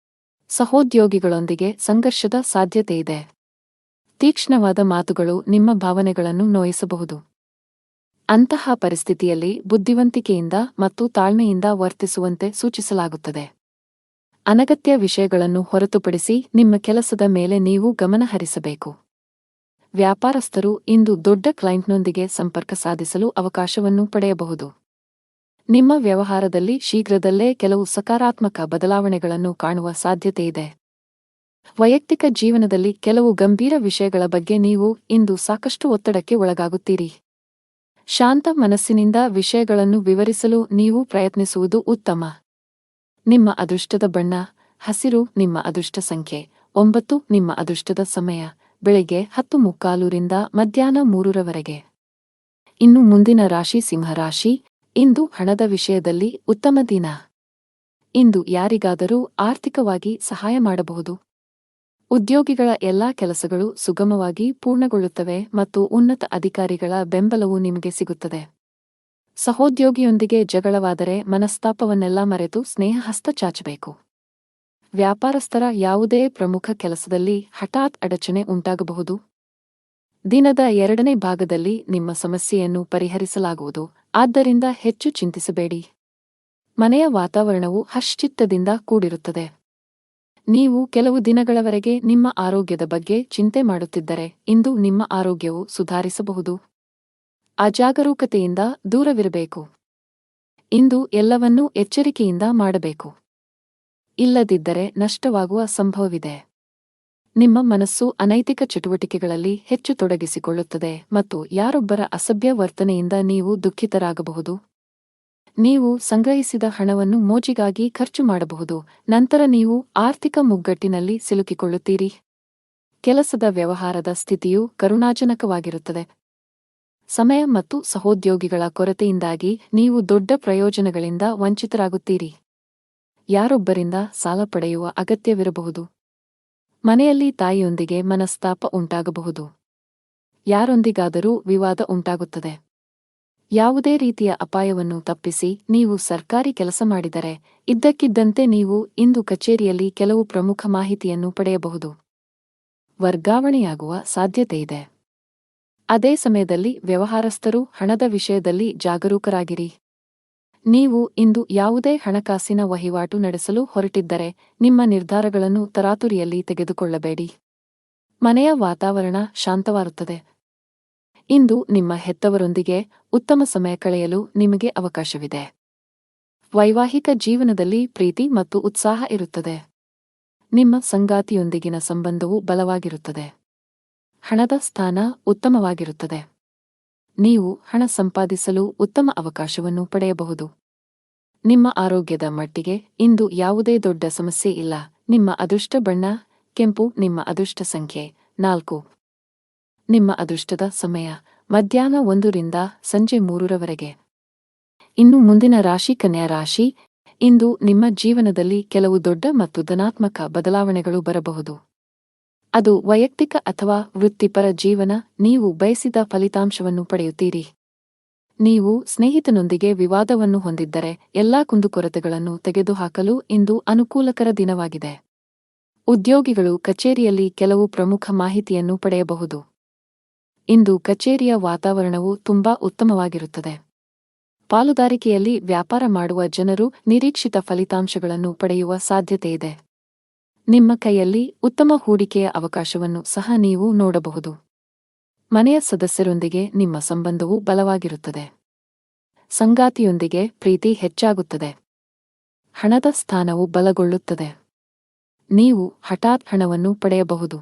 ಸಹೋದ್ಯೋಗಿಗಳೊಂದಿಗೆ ಸಂಘರ್ಷದ ಸಾಧ್ಯತೆಯಿದೆ. ತೀಕ್ಷ್ಣವಾದ ಮಾತುಗಳು ನಿಮ್ಮ ಭಾವನೆಗಳನ್ನು ನೋಯಿಸಬಹುದು. ಅಂತಹ ಪರಿಸ್ಥಿತಿಯಲ್ಲಿ ಬುದ್ಧಿವಂತಿಕೆಯಿಂದ ಮತ್ತು ತಾಳ್ಮೆಯಿಂದ ವರ್ತಿಸುವಂತೆ ಸೂಚಿಸಲಾಗುತ್ತದೆ. ಅನಗತ್ಯ ವಿಷಯಗಳನ್ನು ಹೊರತುಪಡಿಸಿ ನಿಮ್ಮ ಕೆಲಸದ ಮೇಲೆ ನೀವು ಗಮನ ಹರಿಸಬೇಕು. ವ್ಯಾಪಾರಸ್ಥರು ಇಂದು ದೊಡ್ಡ ಕ್ಲೈಂಟ್ನೊಂದಿಗೆ ಸಂಪರ್ಕ ಸಾಧಿಸಲು ಅವಕಾಶವನ್ನು ಪಡೆಯಬಹುದು. ನಿಮ್ಮ ವ್ಯವಹಾರದಲ್ಲಿ ಶೀಘ್ರದಲ್ಲೇ ಕೆಲವು ಸಕಾರಾತ್ಮಕ ಬದಲಾವಣೆಗಳನ್ನು ಕಾಣುವ ಸಾಧ್ಯತೆಯಿದೆ. ವೈಯಕ್ತಿಕ ಜೀವನದಲ್ಲಿ ಕೆಲವು ಗಂಭೀರ ವಿಷಯಗಳ ಬಗ್ಗೆ ನೀವು ಇಂದು ಸಾಕಷ್ಟು ಒತ್ತಡಕ್ಕೆ ಒಳಗಾಗುತ್ತೀರಿ. ಶಾಂತ ಮನಸ್ಸಿನಿಂದ ವಿಷಯಗಳನ್ನು ವಿವರಿಸಲು ನೀವು ಪ್ರಯತ್ನಿಸುವುದು ಉತ್ತಮ. ನಿಮ್ಮ ಅದೃಷ್ಟದ ಬಣ್ಣ ಹಸಿರು. ನಿಮ್ಮ ಅದೃಷ್ಟ ಸಂಖ್ಯೆ 9. ನಿಮ್ಮ ಅದೃಷ್ಟದ ಸಮಯ ಬೆಳಿಗ್ಗೆ 10:45 ರಿಂದ ಮಧ್ಯಾಹ್ನ 3 ಇನ್ನು ಮುಂದಿನ ರಾಶಿ ಸಿಂಹರಾಶಿ. ಇಂದು ಹಣದ ವಿಷಯದಲ್ಲಿ ಉತ್ತಮ ದಿನ. ಇಂದು ಯಾರಿಗಾದರೂ ಆರ್ಥಿಕವಾಗಿ ಸಹಾಯ ಮಾಡಬಹುದು. ಉದ್ಯೋಗಿಗಳ ಎಲ್ಲಾ ಕೆಲಸಗಳು ಸುಗಮವಾಗಿ ಪೂರ್ಣಗೊಳ್ಳುತ್ತವೆ ಮತ್ತು ಉನ್ನತ ಅಧಿಕಾರಿಗಳ ಬೆಂಬಲವು ನಿಮಗೆ ಸಿಗುತ್ತದೆ. ಸಹೋದ್ಯೋಗಿಯೊಂದಿಗೆ ಜಗಳವಾದರೆ ಮನಸ್ತಾಪವನ್ನೆಲ್ಲ ಮರೆತು ಸ್ನೇಹ ಹಸ್ತ ಚಾಚಬೇಕು. ವ್ಯಾಪಾರಸ್ಥರ ಯಾವುದೇ ಪ್ರಮುಖ ಕೆಲಸದಲ್ಲಿ ಹಠಾತ್ ಅಡಚಣೆ ಉಂಟಾಗಬಹುದು. ದಿನದ 2ನೇ ಭಾಗದಲ್ಲಿ ನಿಮ್ಮ ಸಮಸ್ಯೆಯನ್ನು ಪರಿಹರಿಸಲಾಗುವುದು, ಆದ್ದರಿಂದ ಹೆಚ್ಚು ಚಿಂತಿಸಬೇಡಿ. ಮನೆಯ ವಾತಾವರಣವು ಹರ್ಷಚಿತ್ತದಿಂದ ಕೂಡಿರುತ್ತದೆ. ನೀವು ಕೆಲವು ದಿನಗಳವರೆಗೆ ನಿಮ್ಮ ಆರೋಗ್ಯದ ಬಗ್ಗೆ ಚಿಂತೆ ಮಾಡುತ್ತಿದ್ದರೆ ಇಂದು ನಿಮ್ಮ ಆರೋಗ್ಯವು ಸುಧಾರಿಸಬಹುದು. ಅಜಾಗರೂಕತೆಯಿಂದ ದೂರವಿರಬೇಕು. ಇಂದು ಎಲ್ಲವನ್ನೂ ಎಚ್ಚರಿಕೆಯಿಂದ ಮಾಡಬೇಕು. ಇಲ್ಲದಿದ್ದರೆ ನಷ್ಟವಾಗುವ ಸಂಭವವಿದೆ. ನಿಮ್ಮ ಮನಸ್ಸು ಅನೈತಿಕ ಚಟುವಟಿಕೆಗಳಲ್ಲಿ ಹೆಚ್ಚು ತೊಡಗಿಸಿಕೊಳ್ಳುತ್ತದೆ ಮತ್ತು ಯಾರೊಬ್ಬರ ಅಸಭ್ಯ ವರ್ತನೆಯಿಂದ ನೀವು ದುಃಖಿತರಾಗಬಹುದು. ನೀವು ಸಂಗ್ರಹಿಸಿದ ಹಣವನ್ನು ಮೋಜಿಗಾಗಿ ಖರ್ಚು ಮಾಡಬಹುದು, ನಂತರ ನೀವು ಆರ್ಥಿಕ ಮುಗ್ಗಟ್ಟಿನಲ್ಲಿ ಸಿಲುಕಿಕೊಳ್ಳುತ್ತೀರಿ. ಕೆಲಸದ ವ್ಯವಹಾರದ ಸ್ಥಿತಿಯು ಕರುಣಾಜನಕವಾಗಿರುತ್ತದೆ. ಸಮಯ ಮತ್ತು ಸಹೋದ್ಯೋಗಿಗಳ ಕೊರತೆಯಿಂದಾಗಿ ನೀವು ದೊಡ್ಡ ಪ್ರಯೋಜನಗಳಿಂದ ವಂಚಿತರಾಗುತ್ತೀರಿ. ಯಾರೊಬ್ಬರಿಂದ ಸಾಲ ಪಡೆಯುವ ಅಗತ್ಯವಿರಬಹುದು. ಮನೆಯಲ್ಲಿ ತಾಯಿಯೊಂದಿಗೆ ಮನಸ್ತಾಪ ಉಂಟಾಗಬಹುದು. ಯಾರೊಂದಿಗಾದರೂ ವಿವಾದ ಉಂಟಾಗುತ್ತದೆ. ಯಾವುದೇ ರೀತಿಯ ಅಪಾಯವನ್ನು ತಪ್ಪಿಸಿ ನೀವು ಸರ್ಕಾರಿ ಕೆಲಸ ಮಾಡಿದರೆ ಇದ್ದಕ್ಕಿದ್ದಂತೆ ನೀವು ಇಂದು ಕಚೇರಿಯಲ್ಲಿ ಕೆಲವು ಪ್ರಮುಖ ಮಾಹಿತಿಯನ್ನು ಪಡೆಯಬಹುದು. ವರ್ಗಾವಣೆಯಾಗುವ ಸಾಧ್ಯತೆಯಿದೆ. ಅದೇ ಸಮಯದಲ್ಲಿ ವ್ಯವಹಾರಸ್ಥರು ಹಣದ ವಿಷಯದಲ್ಲಿ ಜಾಗರೂಕರಾಗಿರಿ. ನೀವು ಇಂದು ಯಾವುದೇ ಹಣಕಾಸಿನ ವಹಿವಾಟು ನಡೆಸಲು ಹೊರಟಿದ್ದರೆ ನಿಮ್ಮ ನಿರ್ಧಾರಗಳನ್ನು ತರಾತುರಿಯಲ್ಲಿ ತೆಗೆದುಕೊಳ್ಳಬೇಡಿ. ಮನೆಯ ವಾತಾವರಣ ಶಾಂತವಾಗುತ್ತದೆ. ಇಂದು ನಿಮ್ಮ ಹೆತ್ತವರೊಂದಿಗೆ ಉತ್ತಮ ಸಮಯ ಕಳೆಯಲು ನಿಮಗೆ ಅವಕಾಶವಿದೆ. ವೈವಾಹಿಕ ಜೀವನದಲ್ಲಿ ಪ್ರೀತಿ ಮತ್ತು ಉತ್ಸಾಹ ಇರುತ್ತದೆ. ನಿಮ್ಮ ಸಂಗಾತಿಯೊಂದಿಗಿನ ಸಂಬಂಧವು ಬಲವಾಗಿರುತ್ತದೆ. ಹಣದ ಸ್ಥಾನ ಉತ್ತಮವಾಗಿರುತ್ತದೆ. ನೀವು ಹಣ ಸಂಪಾದಿಸಲು ಉತ್ತಮ ಅವಕಾಶವನ್ನು ಪಡೆಯಬಹುದು. ನಿಮ್ಮ ಆರೋಗ್ಯದ ಮಟ್ಟಿಗೆ ಇಂದು ಯಾವುದೇ ದೊಡ್ಡ ಸಮಸ್ಯೆ ಇಲ್ಲ. ನಿಮ್ಮ ಅದೃಷ್ಟ ಬಣ್ಣ ಕೆಂಪು. ನಿಮ್ಮ ಅದೃಷ್ಟ ಸಂಖ್ಯೆ 4. ನಿಮ್ಮ ಅದೃಷ್ಟದ ಸಮಯ ಮಧ್ಯಾಹ್ನ 1 ರಿಂದ ಸಂಜೆ 3 ರವರೆಗೆ. ಇನ್ನು ಮುಂದಿನ ರಾಶಿ ಕನ್ಯಾ ರಾಶಿ. ಇಂದು ನಿಮ್ಮ ಜೀವನದಲ್ಲಿ ಕೆಲವು ದೊಡ್ಡ ಮತ್ತು ಧನಾತ್ಮಕ ಬದಲಾವಣೆಗಳು ಬರಬಹುದು. ಅದು ವೈಯಕ್ತಿಕ ಅಥವಾ ವೃತ್ತಿಪರ ಜೀವನ. ನೀವು ಬಯಸಿದ ಫಲಿತಾಂಶವನ್ನು ಪಡೆಯುತ್ತೀರಿ. ನೀವು ಸ್ನೇಹಿತನೊಂದಿಗೆ ವಿವಾದವನ್ನು ಹೊಂದಿದ್ದರೆ ಎಲ್ಲಾ ಕುಂದುಕೊರತೆಗಳನ್ನು ತೆಗೆದುಹಾಕಲು ಇಂದು ಅನುಕೂಲಕರ ದಿನವಾಗಿದೆ. ಉದ್ಯೋಗಿಗಳು ಕಚೇರಿಯಲ್ಲಿ ಕೆಲವು ಪ್ರಮುಖ ಮಾಹಿತಿಯನ್ನು ಪಡೆಯಬಹುದು. ಇಂದು ಕಚೇರಿಯ ವಾತಾವರಣವು ತುಂಬಾ ಉತ್ತಮವಾಗಿರುತ್ತದೆ. ಪಾಲುದಾರಿಕೆಯಲ್ಲಿ ವ್ಯಾಪಾರ ಮಾಡುವ ಜನರು ನಿರೀಕ್ಷಿತ ಫಲಿತಾಂಶಗಳನ್ನು ಪಡೆಯುವ ಸಾಧ್ಯತೆಯಿದೆ. ನಿಮ್ಮ ಕೈಯಲ್ಲಿ ಉತ್ತಮ ಹೂಡಿಕೆಯ ಅವಕಾಶವನ್ನು ಸಹ ನೀವು ನೋಡಬಹುದು. ಮನೆಯ ಸದಸ್ಯರೊಂದಿಗೆ ನಿಮ್ಮ ಸಂಬಂಧವು ಬಲವಾಗಿರುತ್ತದೆ. ಸಂಗಾತಿಯೊಂದಿಗೆ ಪ್ರೀತಿ ಹೆಚ್ಚಾಗುತ್ತದೆ. ಹಣದ ಸ್ಥಾನವು ಬಲಗೊಳ್ಳುತ್ತದೆ. ನೀವು ಹಠಾತ್ ಹಣವನ್ನು ಪಡೆಯಬಹುದು.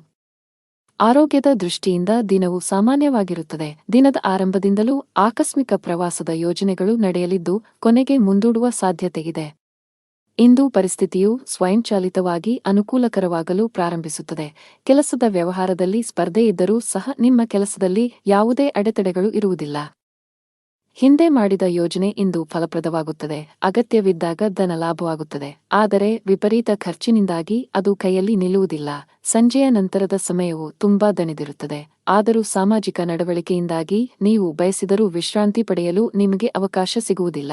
ಆರೋಗ್ಯದ ದೃಷ್ಟಿಯಿಂದ ದಿನವು ಸಾಮಾನ್ಯವಾಗಿರುತ್ತದೆ. ದಿನದ ಆರಂಭದಿಂದಲೂ ಆಕಸ್ಮಿಕ ಪ್ರವಾಸದ ಯೋಜನೆಗಳು ನಡೆಯಲಿದ್ದು ಕೊನೆಗೆ ಮುಂದೂಡುವ ಸಾಧ್ಯತೆಯಿದೆ. ಇಂದು ಪರಿಸ್ಥಿತಿಯು ಸ್ವಯಂಚಾಲಿತವಾಗಿ ಅನುಕೂಲಕರವಾಗಲು ಪ್ರಾರಂಭಿಸುತ್ತದೆ. ಕೆಲಸದ ವ್ಯವಹಾರದಲ್ಲಿ ಸ್ಪರ್ಧೆ ಇದ್ದರೂ ಸಹ ನಿಮ್ಮ ಕೆಲಸದಲ್ಲಿ ಯಾವುದೇ ಅಡೆತಡೆಗಳು ಇರುವುದಿಲ್ಲ. ಹಿಂದೆ ಮಾಡಿದ ಯೋಜನೆ ಇಂದು ಫಲಪ್ರದವಾಗುತ್ತದೆ. ಅಗತ್ಯವಿದ್ದಾಗ ಧನ ಲಾಭವಾಗುತ್ತದೆ. ಆದರೆ ವಿಪರೀತ ಖರ್ಚಿನಿಂದಾಗಿ ಅದು ಕೈಯಲ್ಲಿ ನಿಲ್ಲುವುದಿಲ್ಲ. ಸಂಜೆಯ ನಂತರದ ಸಮಯವು ತುಂಬಾ ದಣಿದಿರುತ್ತದೆ. ಆದರೂ ಸಾಮಾಜಿಕ ನಡವಳಿಕೆಯಿಂದಾಗಿ ನೀವು ಬಯಸಿದರೂ ವಿಶ್ರಾಂತಿ ಪಡೆಯಲು ನಿಮಗೆ ಅವಕಾಶ ಸಿಗುವುದಿಲ್ಲ.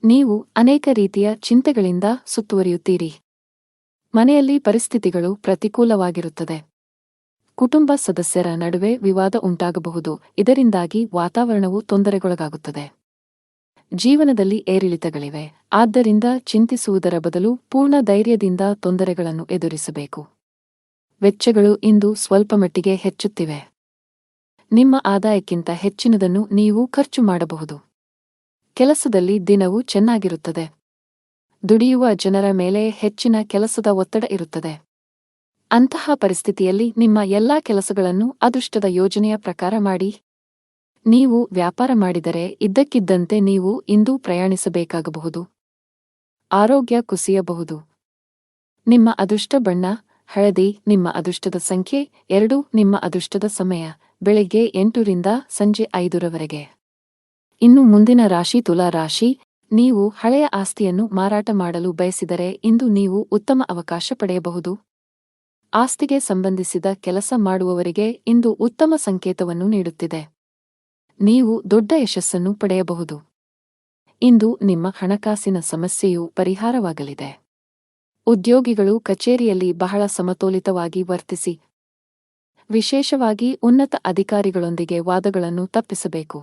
ನೀವು ಅನೇಕ ರೀತಿಯ ಚಿಂತೆಗಳಿಂದ ಸುತ್ತುವರಿಯುತ್ತೀರಿ. ಮನೆಯಲ್ಲಿ ಪರಿಸ್ಥಿತಿಗಳು ಪ್ರತಿಕೂಲವಾಗಿರುತ್ತದೆ. ಕುಟುಂಬ ಸದಸ್ಯರ ನಡುವೆ ವಿವಾದ ಉಂಟಾಗಬಹುದು. ಇದರಿಂದಾಗಿ ವಾತಾವರಣವು ತೊಂದರೆಗೊಳಗಾಗುತ್ತದೆ. ಜೀವನದಲ್ಲಿ ಏರಿಳಿತಗಳಿವೆ. ಆದ್ದರಿಂದ ಚಿಂತಿಸುವುದರ ಬದಲು ಪೂರ್ಣ ಧೈರ್ಯದಿಂದ ತೊಂದರೆಗಳನ್ನು ಎದುರಿಸಬೇಕು. ವೆಚ್ಚಗಳು ಇಂದು ಸ್ವಲ್ಪಮಟ್ಟಿಗೆ ಹೆಚ್ಚುತ್ತಿವೆ. ನಿಮ್ಮ ಆದಾಯಕ್ಕಿಂತ ಹೆಚ್ಚಿನದನ್ನು ನೀವು ಖರ್ಚು ಮಾಡಬಹುದು. ಕೆಲಸದಲ್ಲಿ ದಿನವು ಚೆನ್ನಾಗಿರುತ್ತದೆ. ದುಡಿಯುವ ಜನರ ಮೇಲೆ ಹೆಚ್ಚಿನ ಕೆಲಸದ ಒತ್ತಡ ಇರುತ್ತದೆ. ಅಂತಹ ಪರಿಸ್ಥಿತಿಯಲ್ಲಿ ನಿಮ್ಮ ಎಲ್ಲಾ ಕೆಲಸಗಳನ್ನು ಅದೃಷ್ಟದ ಯೋಜನೆಯ ಪ್ರಕಾರ ಮಾಡಿ. ನೀವು ವ್ಯಾಪಾರ ಮಾಡಿದರೆ ಇದ್ದಕ್ಕಿದ್ದಂತೆ ನೀವು ಇಂದು ಪ್ರಯಾಣಿಸಬೇಕಾಗಬಹುದು. ಆರೋಗ್ಯ ಕುಸಿಯಬಹುದು. ನಿಮ್ಮ ಅದೃಷ್ಟ ಬಣ್ಣ ಹಳದಿ. ನಿಮ್ಮ ಅದೃಷ್ಟದ ಸಂಖ್ಯೆ 2. ನಿಮ್ಮ ಅದೃಷ್ಟದ ಸಮಯ ಬೆಳಗ್ಗೆ 8 ರಿಂದ ಸಂಜೆ 5 ರವರೆಗೆ. ಇನ್ನು ಮುಂದಿನ ರಾಶಿ ತುಲಾ ರಾಶಿ. ನೀವು ಹಳೆಯ ಆಸ್ತಿಯನ್ನು ಮಾರಾಟ ಮಾಡಲು ಬಯಸಿದರೆ ಇಂದು ನೀವು ಉತ್ತಮ ಅವಕಾಶ ಪಡೆಯಬಹುದು. ಆಸ್ತಿಗೆ ಸಂಬಂಧಿಸಿದ ಕೆಲಸ ಮಾಡುವವರಿಗೆ ಇಂದು ಉತ್ತಮ ಸಂಕೇತವನ್ನು ನೀಡುತ್ತಿದೆ. ನೀವು ದೊಡ್ಡ ಯಶಸ್ಸನ್ನು ಪಡೆಯಬಹುದು. ಇಂದು ನಿಮ್ಮ ಹಣಕಾಸಿನ ಸಮಸ್ಯೆಯು ಪರಿಹಾರವಾಗಲಿದೆ. ಉದ್ಯೋಗಿಗಳು ಕಚೇರಿಯಲ್ಲಿ ಬಹಳ ಸಮತೋಲಿತವಾಗಿ ವರ್ತಿಸಿ. ವಿಶೇಷವಾಗಿ ಉನ್ನತ ಅಧಿಕಾರಿಗಳೊಂದಿಗೆ ವಾದಗಳನ್ನು ತಪ್ಪಿಸಬೇಕು.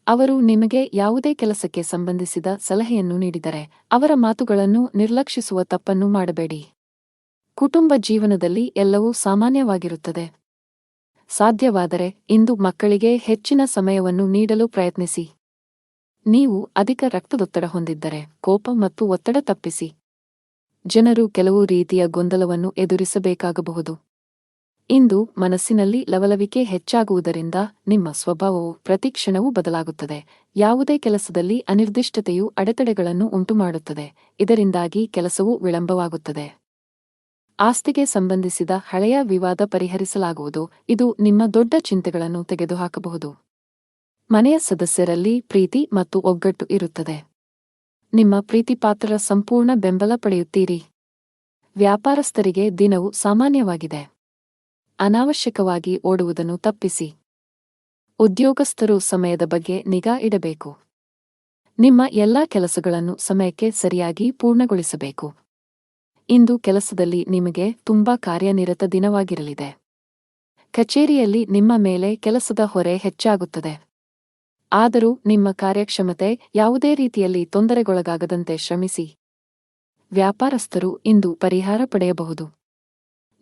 ಅವರು ನಿಮಗೆ ಯಾವುದೇ ಕೆಲಸಕ್ಕೆ ಸಂಬಂಧಿಸಿದ ಸಲಹೆಯನ್ನು ನೀಡಿದರೆ ಅವರ ಮಾತುಗಳನ್ನು ನಿರ್ಲಕ್ಷಿಸುವ ತಪ್ಪನ್ನು ಮಾಡಬೇಡಿ. ಕುಟುಂಬ ಜೀವನದಲ್ಲಿ ಎಲ್ಲವೂ ಸಾಮಾನ್ಯವಾಗಿರುತ್ತದೆ. ಸಾಧ್ಯವಾದರೆ ಇಂದು ಮಕ್ಕಳಿಗೆ ಹೆಚ್ಚಿನ ಸಮಯವನ್ನು ನೀಡಲು ಪ್ರಯತ್ನಿಸಿ. ನೀವು ಅಧಿಕ ರಕ್ತದೊತ್ತಡ ಹೊಂದಿದ್ದರೆ ಕೋಪ ಮತ್ತು ಒತ್ತಡ ತಪ್ಪಿಸಿ. ಜನರು ಕೆಲವು ರೀತಿಯ ಗೊಂದಲವನ್ನು ಎದುರಿಸಬೇಕಾಗಬಹುದು. ಇಂದು ಮನಸ್ಸಿನಲ್ಲಿ ಲವಲವಿಕೆ ಹೆಚ್ಚಾಗುವುದರಿಂದ ನಿಮ್ಮ ಸ್ವಭಾವವು ಪ್ರತಿಕ್ಷಣವೂ ಬದಲಾಗುತ್ತದೆ. ಯಾವುದೇ ಕೆಲಸದಲ್ಲಿ ಅನಿರ್ದಿಷ್ಟತೆಯು ಅಡೆತಡೆಗಳನ್ನು ಉಂಟುಮಾಡುತ್ತದೆ. ಇದರಿಂದಾಗಿ ಕೆಲಸವು ವಿಳಂಬವಾಗುತ್ತದೆ. ಆಸ್ತಿಗೆ ಸಂಬಂಧಿಸಿದ ಹಳೆಯ ವಿವಾದ ಪರಿಹರಿಸಲಾಗುವುದು. ಇದು ನಿಮ್ಮ ದೊಡ್ಡ ಚಿಂತೆಗಳನ್ನು ತೆಗೆದುಹಾಕಬಹುದು. ಮನೆಯ ಸದಸ್ಯರಲ್ಲಿ ಪ್ರೀತಿ ಮತ್ತು ಒಗ್ಗಟ್ಟು ಇರುತ್ತದೆ. ನಿಮ್ಮ ಪ್ರೀತಿಪಾತ್ರರ ಸಂಪೂರ್ಣ ಬೆಂಬಲ ಪಡೆಯುತ್ತೀರಿ. ವ್ಯಾಪಾರಸ್ಥರಿಗೆ ದಿನವು ಸಾಮಾನ್ಯವಾಗಿದೆ. ಅನಾವಶ್ಯಕವಾಗಿ ಓಡುವುದನ್ನು ತಪ್ಪಿಸಿ. ಉದ್ಯೋಗಸ್ಥರು ಸಮಯದ ಬಗ್ಗೆ ನಿಗಾ ಇಡಬೇಕು. ನಿಮ್ಮ ಎಲ್ಲಾ ಕೆಲಸಗಳನ್ನು ಸಮಯಕ್ಕೆ ಸರಿಯಾಗಿ ಪೂರ್ಣಗೊಳಿಸಬೇಕು. ಇಂದು ಕೆಲಸದಲ್ಲಿ ನಿಮಗೆ ತುಂಬಾ ಕಾರ್ಯನಿರತ ದಿನವಾಗಿರಲಿದೆ. ಕಚೇರಿಯಲ್ಲಿ ನಿಮ್ಮ ಮೇಲೆ ಕೆಲಸದ ಹೊರೆ ಹೆಚ್ಚಾಗುತ್ತದೆ. ಆದರೂ ನಿಮ್ಮ ಕಾರ್ಯಕ್ಷಮತೆ ಯಾವುದೇ ರೀತಿಯಲ್ಲಿ ತೊಂದರೆಗೊಳಗಾಗದಂತೆ ಶ್ರಮಿಸಿ. ವ್ಯಾಪಾರಸ್ಥರು ಇಂದು ಪರಿಹಾರ ಪಡೆಯಬಹುದು.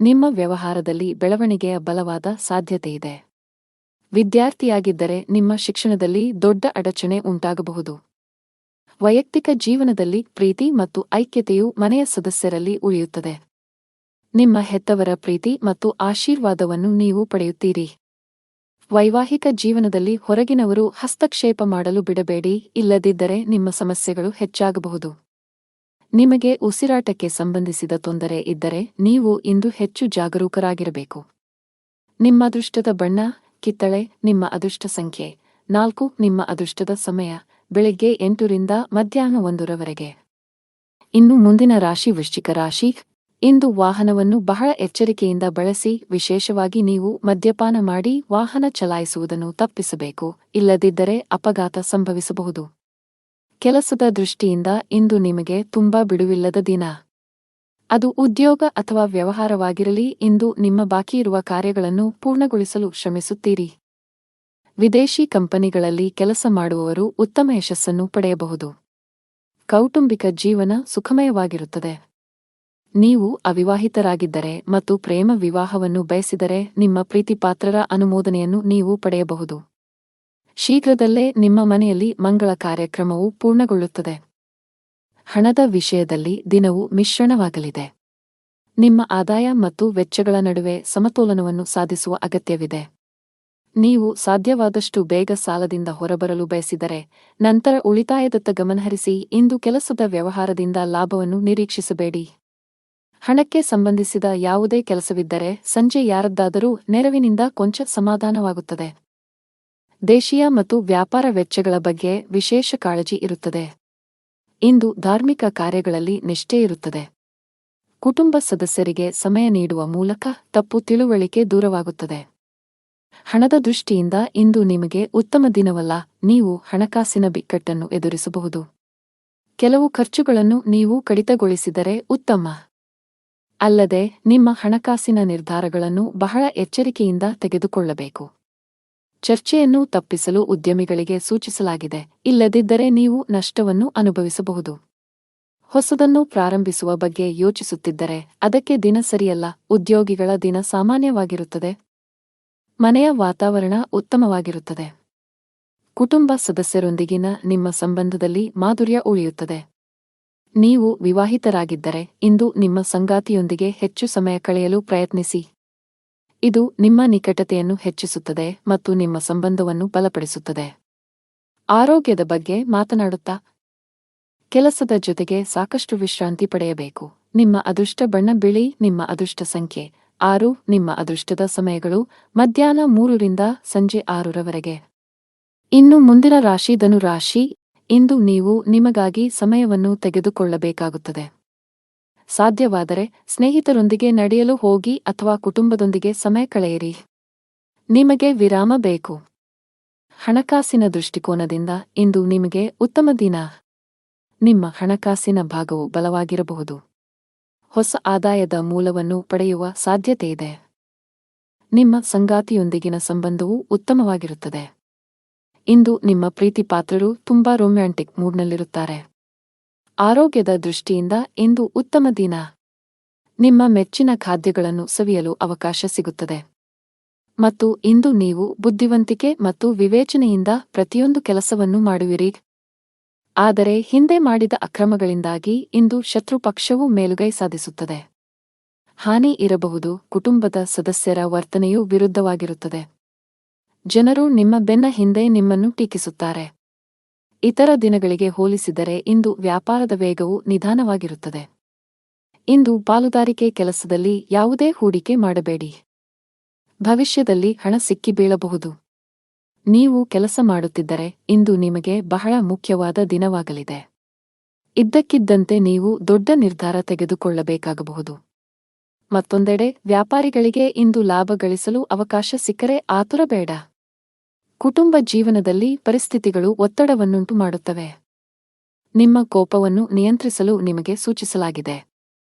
ನಿಮ್ಮ ವ್ಯವಹಾರದಲ್ಲಿ ಬೆಳವಣಿಗೆಯ ಬಲವಾದ ಸಾಧ್ಯತೆಯಿದೆ. ವಿದ್ಯಾರ್ಥಿಯಾಗಿದ್ದರೆ ನಿಮ್ಮ ಶಿಕ್ಷಣದಲ್ಲಿ ದೊಡ್ಡ ಅಡಚಣೆ ಉಂಟಾಗಬಹುದು. ವೈಯಕ್ತಿಕ ಜೀವನದಲ್ಲಿ ಪ್ರೀತಿ ಮತ್ತು ಐಕ್ಯತೆಯು ಮನೆಯ ಸದಸ್ಯರಲ್ಲಿ ಉಳಿಯುತ್ತದೆ. ನಿಮ್ಮ ಹೆತ್ತವರ ಪ್ರೀತಿ ಮತ್ತು ಆಶೀರ್ವಾದವನ್ನು ನೀವು ಪಡೆಯುತ್ತೀರಿ. ವೈವಾಹಿಕ ಜೀವನದಲ್ಲಿ ಹೊರಗಿನವರು ಹಸ್ತಕ್ಷೇಪ ಮಾಡಲು ಬಿಡಬೇಡಿ, ಇಲ್ಲದಿದ್ದರೆ ನಿಮ್ಮ ಸಮಸ್ಯೆಗಳು ಹೆಚ್ಚಾಗಬಹುದು. ನಿಮಗೆ ಉಸಿರಾಟಕ್ಕೆ ಸಂಬಂಧಿಸಿದ ತೊಂದರೆ ಇದ್ದರೆ ನೀವು ಇಂದು ಹೆಚ್ಚು ಜಾಗರೂಕರಾಗಿರಬೇಕು. ನಿಮ್ಮ ಅದೃಷ್ಟದ ಬಣ್ಣ ಕಿತ್ತಳೆ. ನಿಮ್ಮ ಅದೃಷ್ಟ ಸಂಖ್ಯೆ 4. ನಿಮ್ಮ ಅದೃಷ್ಟದ ಸಮಯ ಬೆಳಿಗ್ಗೆ 8 ರಿಂದ ಮಧ್ಯಾಹ್ನ 1 ರವರೆಗೆ. ಇನ್ನು ಮುಂದಿನ ರಾಶಿ ವೃಶ್ಚಿಕ ರಾಶಿ. ಇಂದು ವಾಹನವನ್ನು ಬಹಳ ಎಚ್ಚರಿಕೆಯಿಂದ ಬಳಸಿ. ವಿಶೇಷವಾಗಿ ನೀವು ಮದ್ಯಪಾನ ಮಾಡಿ ವಾಹನ ಚಲಾಯಿಸುವುದನ್ನು ತಪ್ಪಿಸಬೇಕು, ಇಲ್ಲದಿದ್ದರೆ ಅಪಘಾತ ಸಂಭವಿಸಬಹುದು. ಕೆಲಸದ ದೃಷ್ಟಿಯಿಂದ ಇಂದು ನಿಮಗೆ ತುಂಬಾ ಬಿಡುವಿಲ್ಲದ ದಿನ. ಅದು ಉದ್ಯೋಗ ಅಥವಾ ವ್ಯವಹಾರವಾಗಿರಲಿ, ಇಂದು ನಿಮ್ಮ ಬಾಕಿಯಿರುವ ಕಾರ್ಯಗಳನ್ನು ಪೂರ್ಣಗೊಳಿಸಲು ಶ್ರಮಿಸುತ್ತೀರಿ. ವಿದೇಶಿ ಕಂಪನಿಗಳಲ್ಲಿ ಕೆಲಸ ಮಾಡುವವರು ಉತ್ತಮ ಯಶಸ್ಸನ್ನು ಪಡೆಯಬಹುದು. ಕೌಟುಂಬಿಕ ಜೀವನ ಸುಖಮಯವಾಗಿರುತ್ತದೆ. ನೀವು ಅವಿವಾಹಿತರಾಗಿದ್ದರೆ ಮತ್ತು ಪ್ರೇಮ ವಿವಾಹವನ್ನು ಬಯಸಿದರೆ ನಿಮ್ಮ ಪ್ರೀತಿಪಾತ್ರರ ಅನುಮೋದನೆಯನ್ನು ನೀವು ಪಡೆಯಬಹುದು. ಶೀಘ್ರದಲ್ಲೇ ನಿಮ್ಮ ಮನೆಯಲ್ಲಿ ಮಂಗಳ ಕಾರ್ಯಕ್ರಮವು ಪೂರ್ಣಗೊಳ್ಳುತ್ತದೆ. ಹಣದ ವಿಷಯದಲ್ಲಿ ದಿನವು ಮಿಶ್ರಣವಾಗಲಿದೆ. ನಿಮ್ಮ ಆದಾಯ ಮತ್ತು ವೆಚ್ಚಗಳ ನಡುವೆ ಸಮತೋಲನವನ್ನು ಸಾಧಿಸುವ ಅಗತ್ಯವಿದೆ. ನೀವು ಸಾಧ್ಯವಾದಷ್ಟು ಬೇಗ ಸಾಲದಿಂದ ಹೊರಬರಲು ಬಯಸಿದರೆ ನಂತರ ಉಳಿತಾಯದತ್ತ ಗಮನಹರಿಸಿ. ಇಂದು ಕೆಲಸದ ವ್ಯವಹಾರದಿಂದ ಲಾಭವನ್ನು ನಿರೀಕ್ಷಿಸಬೇಡಿ. ಹಣಕ್ಕೆ ಸಂಬಂಧಿಸಿದ ಯಾವುದೇ ಕೆಲಸವಿದ್ದರೆ ಸಂಜೆ ಯಾರದ್ದಾದರೂ ನೆರವಿನಿಂದ ಕೊಂಚ ಸಮಾಧಾನವಾಗುತ್ತದೆ. ದೇಶೀಯ ಮತ್ತು ವ್ಯಾಪಾರ ವೆಚ್ಚಗಳ ಬಗ್ಗೆ ವಿಶೇಷ ಕಾಳಜಿ ಇರುತ್ತದೆ. ಇಂದು ಧಾರ್ಮಿಕ ಕಾರ್ಯಗಳಲ್ಲಿ ನಿಷ್ಠೆ ಇರುತ್ತದೆ. ಕುಟುಂಬ ಸದಸ್ಯರಿಗೆ ಸಮಯ ನೀಡುವ ಮೂಲಕ ತಪ್ಪು ತಿಳುವಳಿಕೆ ದೂರವಾಗುತ್ತದೆ. ಹಣದ ದೃಷ್ಟಿಯಿಂದ ಇಂದು ನಿಮಗೆ ಉತ್ತಮ ದಿನವಲ್ಲ. ನೀವು ಹಣಕಾಸಿನ ಬಿಕ್ಕಟ್ಟನ್ನು ಎದುರಿಸಬಹುದು. ಕೆಲವು ಖರ್ಚುಗಳನ್ನು ನೀವು ಕಡಿತಗೊಳಿಸಿದರೆ ಉತ್ತಮ. ಅಲ್ಲದೆ ನಿಮ್ಮ ಹಣಕಾಸಿನ ನಿರ್ಧಾರಗಳನ್ನು ಬಹಳ ಎಚ್ಚರಿಕೆಯಿಂದ ತೆಗೆದುಕೊಳ್ಳಬೇಕು. ಚರ್ಚೆಯನ್ನು ತಪ್ಪಿಸಲು ಉದ್ಯಮಿಗಳಿಗೆ ಸೂಚಿಸಲಾಗಿದೆ, ಇಲ್ಲದಿದ್ದರೆ ನೀವು ನಷ್ಟವನ್ನು ಅನುಭವಿಸಬಹುದು. ಹೊಸದನ್ನು ಪ್ರಾರಂಭಿಸುವ ಬಗ್ಗೆ ಯೋಚಿಸುತ್ತಿದ್ದರೆ ಅದಕ್ಕೆ ದಿನ ಸರಿಯಲ್ಲ. ಉದ್ಯೋಗಿಗಳ ದಿನ ಸಾಮಾನ್ಯವಾಗಿರುತ್ತದೆ. ಮನೆಯ ವಾತಾವರಣ ಉತ್ತಮವಾಗಿರುತ್ತದೆ. ಕುಟುಂಬ ಸದಸ್ಯರೊಂದಿಗಿನ ನಿಮ್ಮ ಸಂಬಂಧದಲ್ಲಿ ಮಾಧುರ್ಯ ಉಳಿಯುತ್ತದೆ. ನೀವು ವಿವಾಹಿತರಾಗಿದ್ದರೆ ಇಂದು ನಿಮ್ಮ ಸಂಗಾತಿಯೊಂದಿಗೆ ಹೆಚ್ಚು ಸಮಯ ಕಳೆಯಲು ಪ್ರಯತ್ನಿಸಿ. ಇದು ನಿಮ್ಮ ನಿಕಟತೆಯನ್ನು ಹೆಚ್ಚಿಸುತ್ತದೆ ಮತ್ತು ನಿಮ್ಮ ಸಂಬಂಧವನ್ನು ಬಲಪಡಿಸುತ್ತದೆ. ಆರೋಗ್ಯದ ಬಗ್ಗೆ ಮಾತನಾಡುತ್ತಾ ಕೆಲಸದ ಜೊತೆಗೆ ಸಾಕಷ್ಟು ವಿಶ್ರಾಂತಿ ಪಡೆಯಬೇಕು. ನಿಮ್ಮ ಅದೃಷ್ಟ ಬಣ್ಣ ಬಿಳಿ. ನಿಮ್ಮ ಅದೃಷ್ಟ ಸಂಖ್ಯೆ 6. ನಿಮ್ಮ ಅದೃಷ್ಟದ ಸಮಯಗಳು ಮಧ್ಯಾಹ್ನ 3 ರಿಂದ ಸಂಜೆ 6 ರವರೆಗೆ. ಇನ್ನು ಮುಂದಿನ ರಾಶಿ ಧನು ರಾಶಿ. ಇಂದು ನೀವು ನಿಮಗಾಗಿ ಸಮಯವನ್ನು ತೆಗೆದುಕೊಳ್ಳಬೇಕಾಗುತ್ತದೆ. ಸಾಧ್ಯವಾದರೆ ಸ್ನೇಹಿತರೊಂದಿಗೆ ನಡೆಯಲು ಹೋಗಿ ಅಥವಾ ಕುಟುಂಬದೊಂದಿಗೆ ಸಮಯ ಕಳೆಯಿರಿ. ನಿಮಗೆ ವಿರಾಮ ಬೇಕು. ಹಣಕಾಸಿನ ದೃಷ್ಟಿಕೋನದಿಂದ ಇಂದು ನಿಮಗೆ ಉತ್ತಮ ದಿನ. ನಿಮ್ಮ ಹಣಕಾಸಿನ ಭಾಗವು ಬಲವಾಗಿರಬಹುದು. ಹೊಸ ಆದಾಯದ ಮೂಲವನ್ನು ಪಡೆಯುವ ಸಾಧ್ಯತೆಯಿದೆ. ನಿಮ್ಮ ಸಂಗಾತಿಯೊಂದಿಗಿನ ಸಂಬಂಧವು ಉತ್ತಮವಾಗಿರುತ್ತದೆ. ಇಂದು ನಿಮ್ಮ ಪ್ರೀತಿಪಾತ್ರರು ತುಂಬಾ ರೊಮ್ಯಾಂಟಿಕ್ ಮೂಡ್ನಲ್ಲಿರುತ್ತಾರೆ. ಆರೋಗ್ಯದ ದೃಷ್ಟಿಯಿಂದ ಇಂದು ಉತ್ತಮ ದಿನ. ನಿಮ್ಮ ಮೆಚ್ಚಿನ ಖಾದ್ಯಗಳನ್ನು ಸವಿಯಲು ಅವಕಾಶ ಸಿಗುತ್ತದೆ. ಮತ್ತು ಇಂದು ನೀವು ಬುದ್ಧಿವಂತಿಕೆ ಮತ್ತು ವಿವೇಚನೆಯಿಂದ ಪ್ರತಿಯೊಂದು ಕೆಲಸವನ್ನು ಮಾಡುವಿರಿ. ಆದರೆ ಹಿಂದೆ ಮಾಡಿದ ಅಕ್ರಮಗಳಿಂದಾಗಿ ಇಂದು ಶತ್ರುಪಕ್ಷವು ಮೇಲುಗೈ ಸಾಧಿಸುತ್ತದೆ. ಹಾನಿ ಇರಬಹುದು. ಕುಟುಂಬದ ಸದಸ್ಯರ ವರ್ತನೆಯು ವಿರುದ್ಧವಾಗಿರುತ್ತದೆ. ಜನರು ನಿಮ್ಮ ಬೆನ್ನ ಹಿಂದೆ ನಿಮ್ಮನ್ನು ಟೀಕಿಸುತ್ತಾರೆ. ಇತರ ದಿನಗಳಿಗೆ ಹೋಲಿಸಿದರೆ ಇಂದು ವ್ಯಾಪಾರದ ವೇಗವು ನಿಧಾನವಾಗಿರುತ್ತದೆ. ಇಂದು ಪಾಲುದಾರಿಕೆ ಕೆಲಸದಲ್ಲಿ ಯಾವುದೇ ಹೂಡಿಕೆ ಮಾಡಬೇಡಿ. ಭವಿಷ್ಯದಲ್ಲಿ ಹಣ ಸಿಕ್ಕಿಬೀಳಬಹುದು. ನೀವು ಕೆಲಸ ಮಾಡುತ್ತಿದ್ದರೆ ಇಂದು ನಿಮಗೆ ಬಹಳ ಮುಖ್ಯವಾದ ದಿನವಾಗಲಿದೆ. ಇದ್ದಕ್ಕಿದ್ದಂತೆ ನೀವು ದೊಡ್ಡ ನಿರ್ಧಾರ ತೆಗೆದುಕೊಳ್ಳಬೇಕಾಗಬಹುದು. ಮತ್ತೊಂದೆಡೆ ವ್ಯಾಪಾರಿಗಳಿಗೆ ಇಂದು ಲಾಭ ಗಳಿಸಲು ಅವಕಾಶ ಸಿಕ್ಕರೆ ಆತುರಬೇಡ. ಕುಟುಂಬ ಜೀವನದಲ್ಲಿ ಪರಿಸ್ಥಿತಿಗಳು ಒತ್ತಡವನ್ನುಂಟು ಮಾಡುತ್ತವೆ. ನಿಮ್ಮ ಕೋಪವನ್ನು ನಿಯಂತ್ರಿಸಲು ನಿಮಗೆ ಸೂಚಿಸಲಾಗಿದೆ.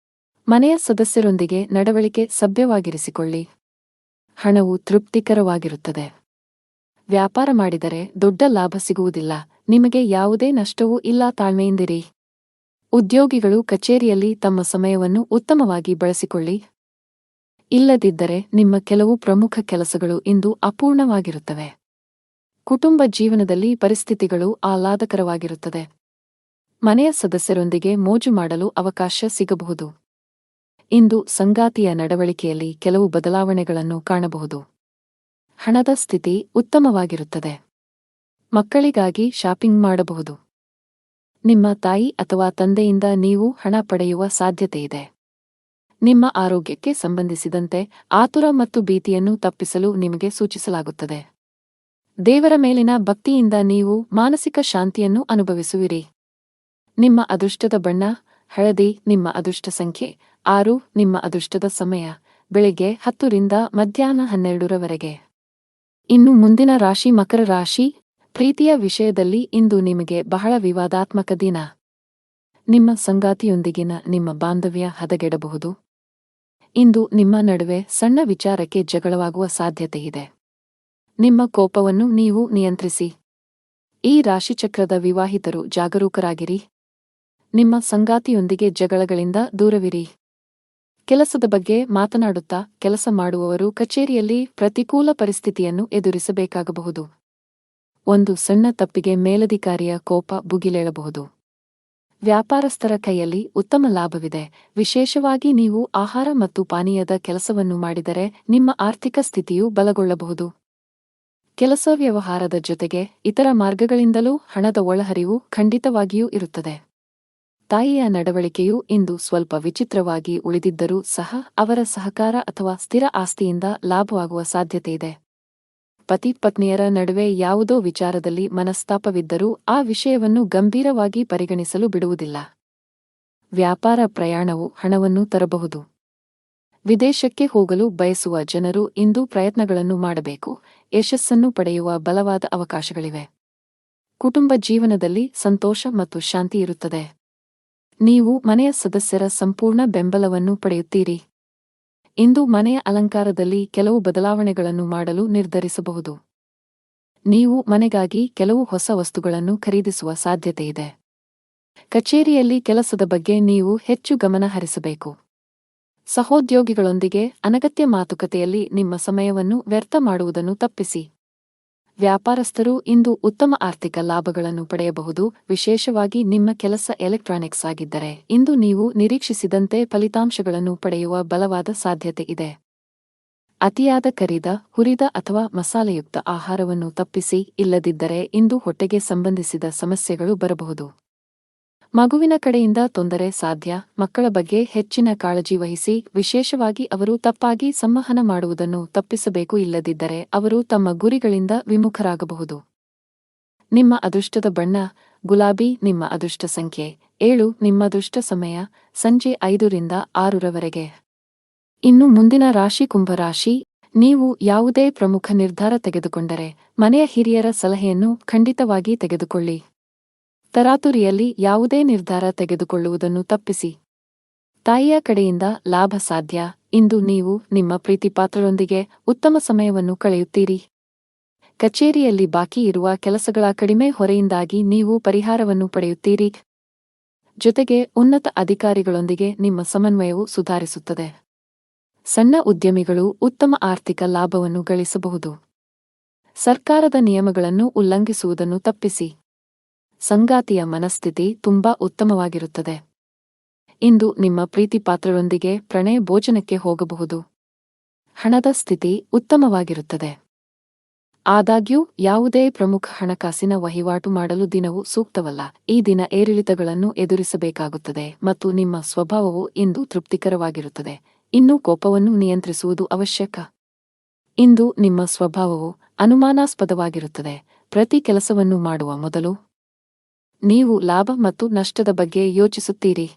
ಮನೆಯ ಸದಸ್ಯರೊಂದಿಗೆ ನಡವಳಿಕೆ ಸಭ್ಯವಾಗಿರಿಸಿಕೊಳ್ಳಿ. ಹಣವು ತೃಪ್ತಿಕರವಾಗಿರುತ್ತದೆ. ವ್ಯಾಪಾರ ಮಾಡಿದರೆ ದೊಡ್ಡ ಲಾಭ ಸಿಗುವುದಿಲ್ಲ. ನಿಮಗೆ ಯಾವುದೇ ನಷ್ಟವೂ ಇಲ್ಲ. ತಾಳ್ಮೆಯಿಂದಿರಿ. ಉದ್ಯೋಗಿಗಳು ಕಚೇರಿಯಲ್ಲಿ ತಮ್ಮ ಸಮಯವನ್ನು ಉತ್ತಮವಾಗಿ ಬಳಸಿಕೊಳ್ಳಿ. ಇಲ್ಲದಿದ್ದರೆ ನಿಮ್ಮ ಕೆಲವು ಪ್ರಮುಖ ಕೆಲಸಗಳು ಇಂದು ಅಪೂರ್ಣವಾಗಿರುತ್ತವೆ. ಕುಟುಂಬ ಜೀವನದಲ್ಲಿ ಪರಿಸ್ಥಿತಿಗಳು ಆಹ್ಲಾದಕರವಾಗಿರುತ್ತದೆ. ಮನೆಯ ಸದಸ್ಯರೊಂದಿಗೆ ಮೋಜು ಮಾಡಲು ಅವಕಾಶ ಸಿಗಬಹುದು. ಇಂದು ಸಂಗಾತಿಯ ನಡವಳಿಕೆಯಲ್ಲಿ ಕೆಲವು ಬದಲಾವಣೆಗಳನ್ನು ಕಾಣಬಹುದು. ಹಣದ ಸ್ಥಿತಿ ಉತ್ತಮವಾಗಿರುತ್ತದೆ. ಮಕ್ಕಳಿಗಾಗಿ ಶಾಪಿಂಗ್ ಮಾಡಬಹುದು. ನಿಮ್ಮ ತಾಯಿ ಅಥವಾ ತಂದೆಯಿಂದ ನೀವು ಹಣ ಪಡೆಯುವ ಸಾಧ್ಯತೆಯಿದೆ. ನಿಮ್ಮ ಆರೋಗ್ಯಕ್ಕೆ ಸಂಬಂಧಿಸಿದಂತೆ ಆತುರ ಮತ್ತು ಭೀತಿಯನ್ನು ತಪ್ಪಿಸಲು ನಿಮಗೆ ಸೂಚಿಸಲಾಗುತ್ತದೆ. ದೇವರ ಮೇಲಿನ ಭಕ್ತಿಯಿಂದ ನೀವು ಮಾನಸಿಕ ಶಾಂತಿಯನ್ನು ಅನುಭವಿಸುವಿರಿ. ನಿಮ್ಮ ಅದೃಷ್ಟದ ಬಣ್ಣ ಹಳದಿ. ನಿಮ್ಮ ಅದೃಷ್ಟ ಸಂಖ್ಯೆ 6. ನಿಮ್ಮ ಅದೃಷ್ಟದ ಸಮಯ ಬೆಳಿಗ್ಗೆ 10 ರಿಂದ ಮಧ್ಯಾಹ್ನ 12 ಇನ್ನು ಮುಂದಿನ ರಾಶಿ ಮಕರ ರಾಶಿ. ಪ್ರೀತಿಯ ವಿಷಯದಲ್ಲಿ ಇಂದು ನಿಮಗೆ ಬಹಳ ವಿವಾದಾತ್ಮಕ ದಿನ. ನಿಮ್ಮ ಸಂಗಾತಿಯೊಂದಿಗಿನ ನಿಮ್ಮ ಬಾಂಧವ್ಯ ಹದಗೆಡಬಹುದು. ಇಂದು ನಿಮ್ಮ ನಡುವೆ ಸಣ್ಣ ವಿಚಾರಕ್ಕೆ ಜಗಳವಾಗುವ ಸಾಧ್ಯತೆಯಿದೆ. ನಿಮ್ಮ ಕೋಪವನ್ನು ನೀವು ನಿಯಂತ್ರಿಸಿ. ಈ ರಾಶಿಚಕ್ರದ ವಿವಾಹಿತರು ಜಾಗರೂಕರಾಗಿರಿ. ನಿಮ್ಮ ಸಂಗಾತಿಯೊಂದಿಗೆ ಜಗಳಗಳಿಂದ ದೂರವಿರಿ. ಕೆಲಸದ ಬಗ್ಗೆ ಮಾತನಾಡುತ್ತಾ ಕೆಲಸ ಮಾಡುವವರು ಕಚೇರಿಯಲ್ಲಿ ಪ್ರತಿಕೂಲ ಪರಿಸ್ಥಿತಿಯನ್ನು ಎದುರಿಸಬೇಕಾಗಬಹುದು. ಒಂದು ಸಣ್ಣ ತಪ್ಪಿಗೆ ಮೇಲಧಿಕಾರಿಯ ಕೋಪ ಭುಗಿಲೇಳಬಹುದು. ವ್ಯಾಪಾರಸ್ಥರ ಕೈಯಲ್ಲಿ ಉತ್ತಮ ಲಾಭವಿದೆ. ವಿಶೇಷವಾಗಿ ನೀವು ಆಹಾರ ಮತ್ತು ಪಾನೀಯದ ಕೆಲಸವನ್ನು ಮಾಡಿದರೆ ನಿಮ್ಮ ಆರ್ಥಿಕ ಸ್ಥಿತಿಯು ಬಲಗೊಳ್ಳಬಹುದು. ಕೆಲಸ ವ್ಯವಹಾರದ ಜೊತೆಗೆ ಇತರ ಮಾರ್ಗಗಳಿಂದಲೂ ಹಣದ ಒಳಹರಿವು ಖಂಡಿತವಾಗಿಯೂ ಇರುತ್ತದೆ. ತಾಯಿಯ ನಡವಳಿಕೆಯು ಇಂದು ಸ್ವಲ್ಪ ವಿಚಿತ್ರವಾಗಿ ಉಳಿದಿದ್ದರೂ ಸಹ ಅವರ ಸಹಕಾರ ಅಥವಾ ಸ್ಥಿರ ಆಸ್ತಿಯಿಂದ ಲಾಭವಾಗುವ ಸಾಧ್ಯತೆಯಿದೆ. ಪತಿ ಪತ್ನಿಯರ ನಡುವೆ ಯಾವುದೋ ವಿಚಾರದಲ್ಲಿ ಮನಸ್ತಾಪವಿದ್ದರೂ ಆ ವಿಷಯವನ್ನು ಗಂಭೀರವಾಗಿ ಪರಿಗಣಿಸಲು ಬಿಡುವುದಿಲ್ಲ. ವ್ಯಾಪಾರ ಪ್ರಯಾಣವು ಹಣವನ್ನು ತರಬಹುದು. ವಿದೇಶಕ್ಕೆ ಹೋಗಲು ಬಯಸುವ ಜನರು ಇಂದು ಪ್ರಯತ್ನಗಳನ್ನು ಮಾಡಬೇಕು. ಯಶಸ್ಸನ್ನು ಪಡೆಯುವ ಬಲವಾದ ಅವಕಾಶಗಳಿವೆ. ಕುಟುಂಬ ಜೀವನದಲ್ಲಿ ಸಂತೋಷ ಮತ್ತು ಶಾಂತಿ ಇರುತ್ತದೆ. ನೀವು ಮನೆಯ ಸದಸ್ಯರ ಸಂಪೂರ್ಣ ಬೆಂಬಲವನ್ನು ಪಡೆಯುತ್ತೀರಿ. ಇಂದು ಮನೆಯ ಅಲಂಕಾರದಲ್ಲಿ ಕೆಲವು ಬದಲಾವಣೆಗಳನ್ನು ಮಾಡಲು ನಿರ್ಧರಿಸಬಹುದು. ನೀವು ಮನೆಗಾಗಿ ಕೆಲವು ಹೊಸ ವಸ್ತುಗಳನ್ನು ಖರೀದಿಸುವ ಸಾಧ್ಯತೆಯಿದೆ. ಕಚೇರಿಯಲ್ಲಿ ಕೆಲಸದ ಬಗ್ಗೆ ನೀವು ಹೆಚ್ಚು ಗಮನ ಹರಿಸಬೇಕು. ಸಹೋದ್ಯೋಗಿಗಳೊಂದಿಗೆ ಅನಗತ್ಯ ಮಾತುಕತೆಯಲ್ಲಿ ನಿಮ್ಮ ಸಮಯವನ್ನು ವ್ಯರ್ಥ ಮಾಡುವುದನ್ನು ತಪ್ಪಿಸಿ. ವ್ಯಾಪಾರಸ್ಥರು ಇಂದು ಉತ್ತಮ ಆರ್ಥಿಕ ಲಾಭಗಳನ್ನು ಪಡೆಯಬಹುದು. ವಿಶೇಷವಾಗಿ ನಿಮ್ಮ ಕೆಲಸ ಎಲೆಕ್ಟ್ರಾನಿಕ್ಸ್ ಆಗಿದ್ದರೆ ಇಂದು ನೀವು ನಿರೀಕ್ಷಿಸಿದಂತೆ ಫಲಿತಾಂಶಗಳನ್ನು ಪಡೆಯುವ ಬಲವಾದ ಸಾಧ್ಯತೆ ಇದೆ. ಅತಿಯಾದ ಕರಿದ, ಹುರಿದ ಅಥವಾ ಮಸಾಲೆಯುಕ್ತ ಆಹಾರವನ್ನು ತಪ್ಪಿಸಿ. ಇಲ್ಲದಿದ್ದರೆ ಇಂದು ಹೊಟ್ಟೆಗೆ ಸಂಬಂಧಿಸಿದ ಸಮಸ್ಯೆಗಳು ಬರಬಹುದು. ಮಗುವಿನ ಕಡೆಯಿಂದ ತೊಂದರೆ ಸಾಧ್ಯ. ಮಕ್ಕಳ ಬಗ್ಗೆ ಹೆಚ್ಚಿನ ಕಾಳಜಿ ವಹಿಸಿ. ವಿಶೇಷವಾಗಿ ಅವರು ತಪ್ಪಾಗಿ ಸಂವಹನ ಮಾಡುವುದನ್ನು ತಪ್ಪಿಸಬೇಕು. ಇಲ್ಲದಿದ್ದರೆ ಅವರು ತಮ್ಮ ಗುರಿಗಳಿಂದ ವಿಮುಖರಾಗಬಹುದು. ನಿಮ್ಮ ಅದೃಷ್ಟದ ಬಣ್ಣ ಗುಲಾಬಿ. ನಿಮ್ಮ ಅದೃಷ್ಟ ಸಂಖ್ಯೆ 7. ನಿಮ್ಮ ಅದೃಷ್ಟ ಸಮಯ ಸಂಜೆ 5ರಿಂದ 6ರವರೆಗೆ. ಇನ್ನು ಮುಂದಿನ ರಾಶಿ ಕುಂಭರಾಶಿ. ನೀವು ಯಾವುದೇ ಪ್ರಮುಖ ನಿರ್ಧಾರ ತೆಗೆದುಕೊಂಡರೆ ಮನೆಯ ಹಿರಿಯರ ಸಲಹೆಯನ್ನು ಖಂಡಿತವಾಗಿ ತೆಗೆದುಕೊಳ್ಳಿ. ತರಾತುರಿಯಲ್ಲಿ ಯಾವುದೇ ನಿರ್ಧಾರ ತೆಗೆದುಕೊಳ್ಳುವುದನ್ನು ತಪ್ಪಿಸಿ. ತಾಯಿಯ ಕಡೆಯಿಂದ ಲಾಭ ಸಾಧ್ಯ. ಇಂದು ನೀವು ನಿಮ್ಮ ಪ್ರೀತಿಪಾತ್ರರೊಂದಿಗೆ ಉತ್ತಮ ಸಮಯವನ್ನು ಕಳೆಯುತ್ತೀರಿ. ಕಚೇರಿಯಲ್ಲಿ ಬಾಕಿ ಇರುವ ಕೆಲಸಗಳ ಕಡಿಮೆ ಹೊರೆಯಿಂದಾಗಿ ನೀವು ಪರಿಹಾರವನ್ನು ಪಡೆಯುತ್ತೀರಿ. ಜೊತೆಗೆ ಉನ್ನತ ಅಧಿಕಾರಿಗಳೊಂದಿಗೆ ನಿಮ್ಮ ಸಮನ್ವಯವು ಸುಧಾರಿಸುತ್ತದೆ. ಸಣ್ಣ ಉದ್ಯಮಿಗಳು ಉತ್ತಮ ಆರ್ಥಿಕ ಲಾಭವನ್ನು ಗಳಿಸಬಹುದು. ಸರ್ಕಾರದ ನಿಯಮಗಳನ್ನು ಉಲ್ಲಂಘಿಸುವುದನ್ನು ತಪ್ಪಿಸಿ. ಸಂಗಾತಿಯ ಮನಸ್ಥಿತಿ ತುಂಬಾ ಉತ್ತಮವಾಗಿರುತ್ತದೆ. ಇಂದು ನಿಮ್ಮ ಪ್ರೀತಿಪಾತ್ರರೊಂದಿಗೆ ಪ್ರಣಯ ಭೋಜನಕ್ಕೆ ಹೋಗಬಹುದು. ಹಣದ ಸ್ಥಿತಿ ಉತ್ತಮವಾಗಿರುತ್ತದೆ. ಆದಾಗ್ಯೂ ಯಾವುದೇ ಪ್ರಮುಖ ಹಣಕಾಸಿನ ವಹಿವಾಟು ಮಾಡಲು ದಿನವು ಸೂಕ್ತವಲ್ಲ. ಈ ದಿನ ಏರಿಳಿತಗಳನ್ನು ಎದುರಿಸಬೇಕಾಗುತ್ತದೆ ಮತ್ತು ನಿಮ್ಮ ಸ್ವಭಾವವು ಇಂದು ತೃಪ್ತಿಕರವಾಗಿರುತ್ತದೆ. ಇನ್ನು ಕೋಪವನ್ನು ನಿಯಂತ್ರಿಸುವುದು ಅವಶ್ಯಕ. ಇಂದು ನಿಮ್ಮ ಸ್ವಭಾವವು ಅನುಮಾನಾಸ್ಪದವಾಗಿರುತ್ತದೆ. ಪ್ರತಿ ಕೆಲಸವನ್ನು ಮಾಡುವ ಮೊದಲು ನೀವು ಲಾಭ ಮತ್ತು ನಷ್ಟದ ಬಗ್ಗೆ ಯೋಚಿಸುತ್ತೀರಿ.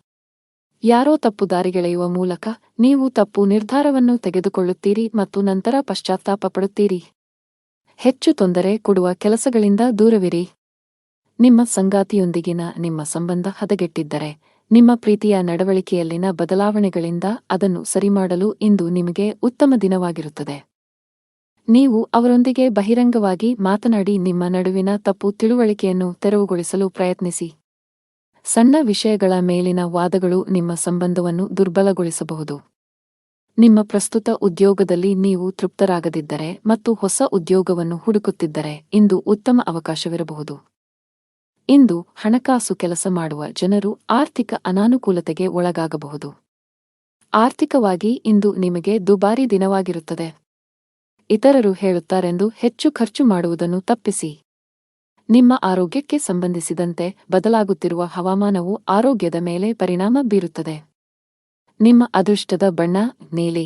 ಯಾರೋ ತಪ್ಪು ದಾರಿಗೆಳೆಯುವ ಮೂಲಕ ನೀವು ತಪ್ಪು ನಿರ್ಧಾರವನ್ನು ತೆಗೆದುಕೊಳ್ಳುತ್ತೀರಿ ಮತ್ತು ನಂತರ ಪಶ್ಚಾತ್ತಾಪ ಪಡುತ್ತೀರಿ. ಹೆಚ್ಚು ತೊಂದರೆ ಕೊಡುವ ಕೆಲಸಗಳಿಂದ ದೂರವಿರಿ. ನಿಮ್ಮ ಸಂಗಾತಿಯೊಂದಿಗಿನ ನಿಮ್ಮ ಸಂಬಂಧ ಹದಗೆಟ್ಟಿದ್ದರೆ ನಿಮ್ಮ ಪ್ರೀತಿಯ ನಡವಳಿಕೆಯಲ್ಲಿನ ಬದಲಾವಣೆಗಳಿಂದ ಅದನ್ನು ಸರಿಮಾಡಲು ಇಂದು ನಿಮಗೆ ಉತ್ತಮ ದಿನವಾಗಿರುತ್ತದೆ. ನೀವು ಅವರೊಂದಿಗೆ ಬಹಿರಂಗವಾಗಿ ಮಾತನಾಡಿ ನಿಮ್ಮ ನಡುವಿನ ತಪ್ಪು ತಿಳುವಳಿಕೆಯನ್ನು ತೆರವುಗೊಳಿಸಲು ಪ್ರಯತ್ನಿಸಿ. ಸಣ್ಣ ವಿಷಯಗಳ ಮೇಲಿನ ವಾದಗಳು ನಿಮ್ಮ ಸಂಬಂಧವನ್ನು ದುರ್ಬಲಗೊಳಿಸಬಹುದು. ನಿಮ್ಮ ಪ್ರಸ್ತುತ ಉದ್ಯೋಗದಲ್ಲಿ ನೀವು ತೃಪ್ತರಾಗದಿದ್ದರೆ ಮತ್ತು ಹೊಸ ಉದ್ಯೋಗವನ್ನು ಹುಡುಕುತ್ತಿದ್ದರೆ ಇಂದು ಉತ್ತಮ ಅವಕಾಶವಿರಬಹುದು. ಇಂದು ಹಣಕಾಸು ಕೆಲಸ ಮಾಡುವ ಜನರು ಆರ್ಥಿಕ ಅನಾನುಕೂಲತೆಗೆ ಒಳಗಾಗಬಹುದು. ಆರ್ಥಿಕವಾಗಿ ಇಂದು ನಿಮಗೆ ದುಬಾರಿ ದಿನವಾಗಿರುತ್ತದೆ. ಇತರರು ಹೇಳುತ್ತಾರೆಂದು ಹೆಚ್ಚು ಖರ್ಚು ಮಾಡುವುದನ್ನು ತಪ್ಪಿಸಿ. ನಿಮ್ಮ ಆರೋಗ್ಯಕ್ಕೆ ಸಂಬಂಧಿಸಿದಂತೆ ಬದಲಾಗುತ್ತಿರುವ ಹವಾಮಾನವು ಆರೋಗ್ಯದ ಮೇಲೆ ಪರಿಣಾಮ ಬೀರುತ್ತದೆ. ನಿಮ್ಮ ಅದೃಷ್ಟದ ಬಣ್ಣ ನೀಲಿ.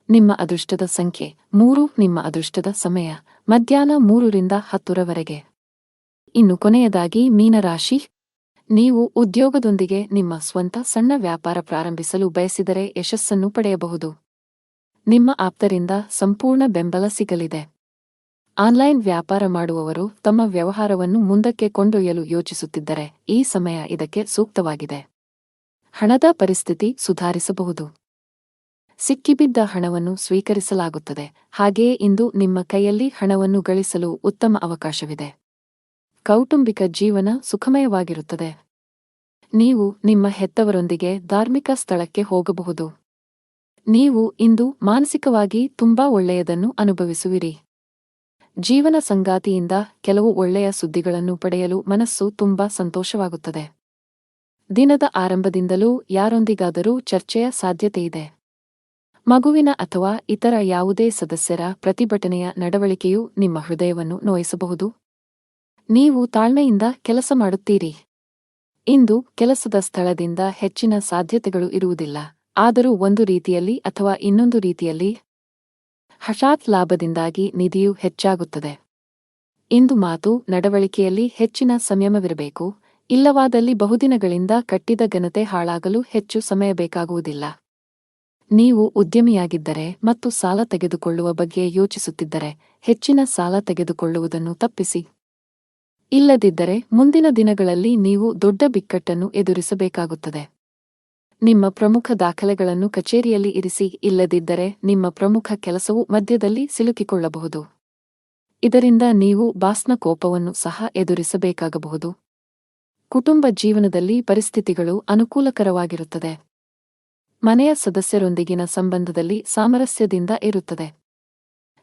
ನಿಮ್ಮ ಅದೃಷ್ಟದ ಸಂಖ್ಯೆ 3. ನಿಮ್ಮ ಅದೃಷ್ಟದ ಸಮಯ ಮಧ್ಯಾಹ್ನ 3ರಿಂದ 10ರವರೆಗೆ. ಇನ್ನು ಕೊನೆಯದಾಗಿ ಮೀನರಾಶಿ. ನೀವು ಉದ್ಯೋಗದೊಂದಿಗೆ ನಿಮ್ಮ ಸ್ವಂತ ಸಣ್ಣ ವ್ಯಾಪಾರ ಪ್ರಾರಂಭಿಸಲು ಬಯಸಿದರೆ ಯಶಸ್ಸನ್ನು ಪಡೆಯಬಹುದು. ನಿಮ್ಮ ಆಪ್ತರಿಂದ ಸಂಪೂರ್ಣ ಬೆಂಬಲ ಸಿಗಲಿದೆ. ಆನ್ಲೈನ್ ವ್ಯಾಪಾರ ಮಾಡುವವರು ತಮ್ಮ ವ್ಯವಹಾರವನ್ನು ಮುಂದಕ್ಕೆ ಕೊಂಡೊಯ್ಯಲು ಯೋಚಿಸುತ್ತಿದ್ದರೆ ಈ ಸಮಯ ಇದಕ್ಕೆ ಸೂಕ್ತವಾಗಿದೆ. ಹಣದ ಪರಿಸ್ಥಿತಿ ಸುಧಾರಿಸಬಹುದು. ಸಿಕ್ಕಿಬಿದ್ದ ಹಣವನ್ನು ಸ್ವೀಕರಿಸಲಾಗುತ್ತದೆ. ಹಾಗೆಯೇ ಇಂದು ನಿಮ್ಮ ಕೈಯಲ್ಲಿ ಹಣವನ್ನು ಗಳಿಸಲು ಉತ್ತಮ ಅವಕಾಶವಿದೆ. ಕೌಟುಂಬಿಕ ಜೀವನ ಸುಖಮಯವಾಗಿರುತ್ತದೆ. ನೀವು ನಿಮ್ಮ ಹೆತ್ತವರೊಂದಿಗೆ ಧಾರ್ಮಿಕ ಸ್ಥಳಕ್ಕೆ ಹೋಗಬಹುದು. ನೀವು ಇಂದು ಮಾನಸಿಕವಾಗಿ ತುಂಬಾ ಒಳ್ಳೆಯದನ್ನು ಅನುಭವಿಸುವಿರಿ. ಜೀವನ ಸಂಗಾತಿಯಿಂದ ಕೆಲವು ಒಳ್ಳೆಯ ಸುದ್ದಿಗಳನ್ನು ಪಡೆಯಲು ಮನಸ್ಸು ತುಂಬಾ ಸಂತೋಷವಾಗುತ್ತದೆ. ದಿನದ ಆರಂಭದಿಂದಲೂ ಯಾರೊಂದಿಗಾದರೂ ಚರ್ಚೆಯ ಸಾಧ್ಯತೆಯಿದೆ. ಮಗುವಿನ ಅಥವಾ ಇತರ ಯಾವುದೇ ಸದಸ್ಯರ ಪ್ರತಿಭಟನೆಯ ನಡವಳಿಕೆಯು ನಿಮ್ಮ ಹೃದಯವನ್ನು ನೋಯಿಸಬಹುದು. ನೀವು ತಾಳ್ಮೆಯಿಂದ ಕೆಲಸ ಮಾಡುತ್ತೀರಿ. ಇಂದು ಕೆಲಸದ ಸ್ಥಳದಿಂದ ಹೆಚ್ಚಿನ ಸಾಧ್ಯತೆಗಳು ಇರುವುದಿಲ್ಲ. ಆದರೂ ಒಂದು ರೀತಿಯಲ್ಲಿ ಅಥವಾ ಇನ್ನೊಂದು ರೀತಿಯಲ್ಲಿ ಹಠಾತ್ ಲಾಭದಿಂದಾಗಿ ನಿಧಿಯು ಹೆಚ್ಚಾಗುತ್ತದೆ. ಇಂದು ಮಾತು ನಡವಳಿಕೆಯಲ್ಲಿ ಹೆಚ್ಚಿನ ಸಂಯಮವಿರಬೇಕು. ಇಲ್ಲವಾದಲ್ಲಿ ಬಹುದಿನಗಳಿಂದ ಕಟ್ಟಿದ ಘನತೆ ಹಾಳಾಗಲು ಹೆಚ್ಚು ಸಮಯ ಬೇಕಾಗುವುದಿಲ್ಲ. ನೀವು ಉದ್ಯಮಿಯಾಗಿದ್ದರೆ ಮತ್ತು ಸಾಲ ತೆಗೆದುಕೊಳ್ಳುವ ಬಗ್ಗೆ ಯೋಚಿಸುತ್ತಿದ್ದರೆ ಹೆಚ್ಚಿನ ಸಾಲ ತೆಗೆದುಕೊಳ್ಳುವುದನ್ನು ತಪ್ಪಿಸಿ. ಇಲ್ಲದಿದ್ದರೆ ಮುಂದಿನ ದಿನಗಳಲ್ಲಿ ನೀವು ದೊಡ್ಡ ಬಿಕ್ಕಟ್ಟನ್ನು ಎದುರಿಸಬೇಕಾಗುತ್ತದೆ. ನಿಮ್ಮ ಪ್ರಮುಖ ದಾಖಲೆಗಳನ್ನು ಕಚೇರಿಯಲ್ಲಿ ಇರಿಸಿ. ಇಲ್ಲದಿದ್ದರೆ ನಿಮ್ಮ ಪ್ರಮುಖ ಕೆಲಸವು ಮಧ್ಯದಲ್ಲಿ ಸಿಲುಕಿಕೊಳ್ಳಬಹುದು. ಇದರಿಂದ ನೀವು ಬಾಸ್ನ ಕೋಪವನ್ನು ಸಹ ಎದುರಿಸಬೇಕಾಗಬಹುದು. ಕುಟುಂಬ ಜೀವನದಲ್ಲಿ ಪರಿಸ್ಥಿತಿಗಳು ಅನುಕೂಲಕರವಾಗಿರುತ್ತದೆ. ಮನೆಯ ಸದಸ್ಯರೊಂದಿಗಿನ ಸಂಬಂಧದಲ್ಲಿ ಸಾಮರಸ್ಯದಿಂದ ಇರುತ್ತದೆ.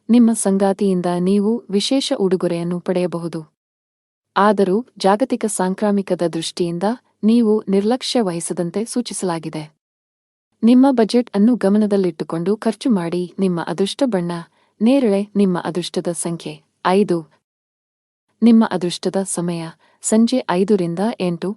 ನಿಮ್ಮ ಸಂಗಾತಿಯಿಂದ ನೀವು ವಿಶೇಷ ಉಡುಗೊರೆಯನ್ನು ಪಡೆಯಬಹುದು. ಆದರೂ ಜಾಗತಿಕ ಸಾಂಕ್ರಾಮಿಕದ ದೃಷ್ಟಿಯಿಂದ ನೀವು ನಿರ್ಲಕ್ಷ್ಯ ವಹಿಸದಂತೆ ಸೂಚಿಸಲಾಗಿದೆ. ನಿಮ್ಮ ಬಜೆಟ್ ಅನ್ನು ಗಮನದಲ್ಲಿಟ್ಟುಕೊಂಡು ಖರ್ಚು ಮಾಡಿ. ನಿಮ್ಮ ಅದೃಷ್ಟ ಬಣ್ಣ ನೇರಳೆ. ನಿಮ್ಮ ಅದೃಷ್ಟದ ಸಂಖ್ಯೆ 5. ನಿಮ್ಮ ಅದೃಷ್ಟದ ಸಮಯ ಸಂಜೆ 5ರಿಂದ 8.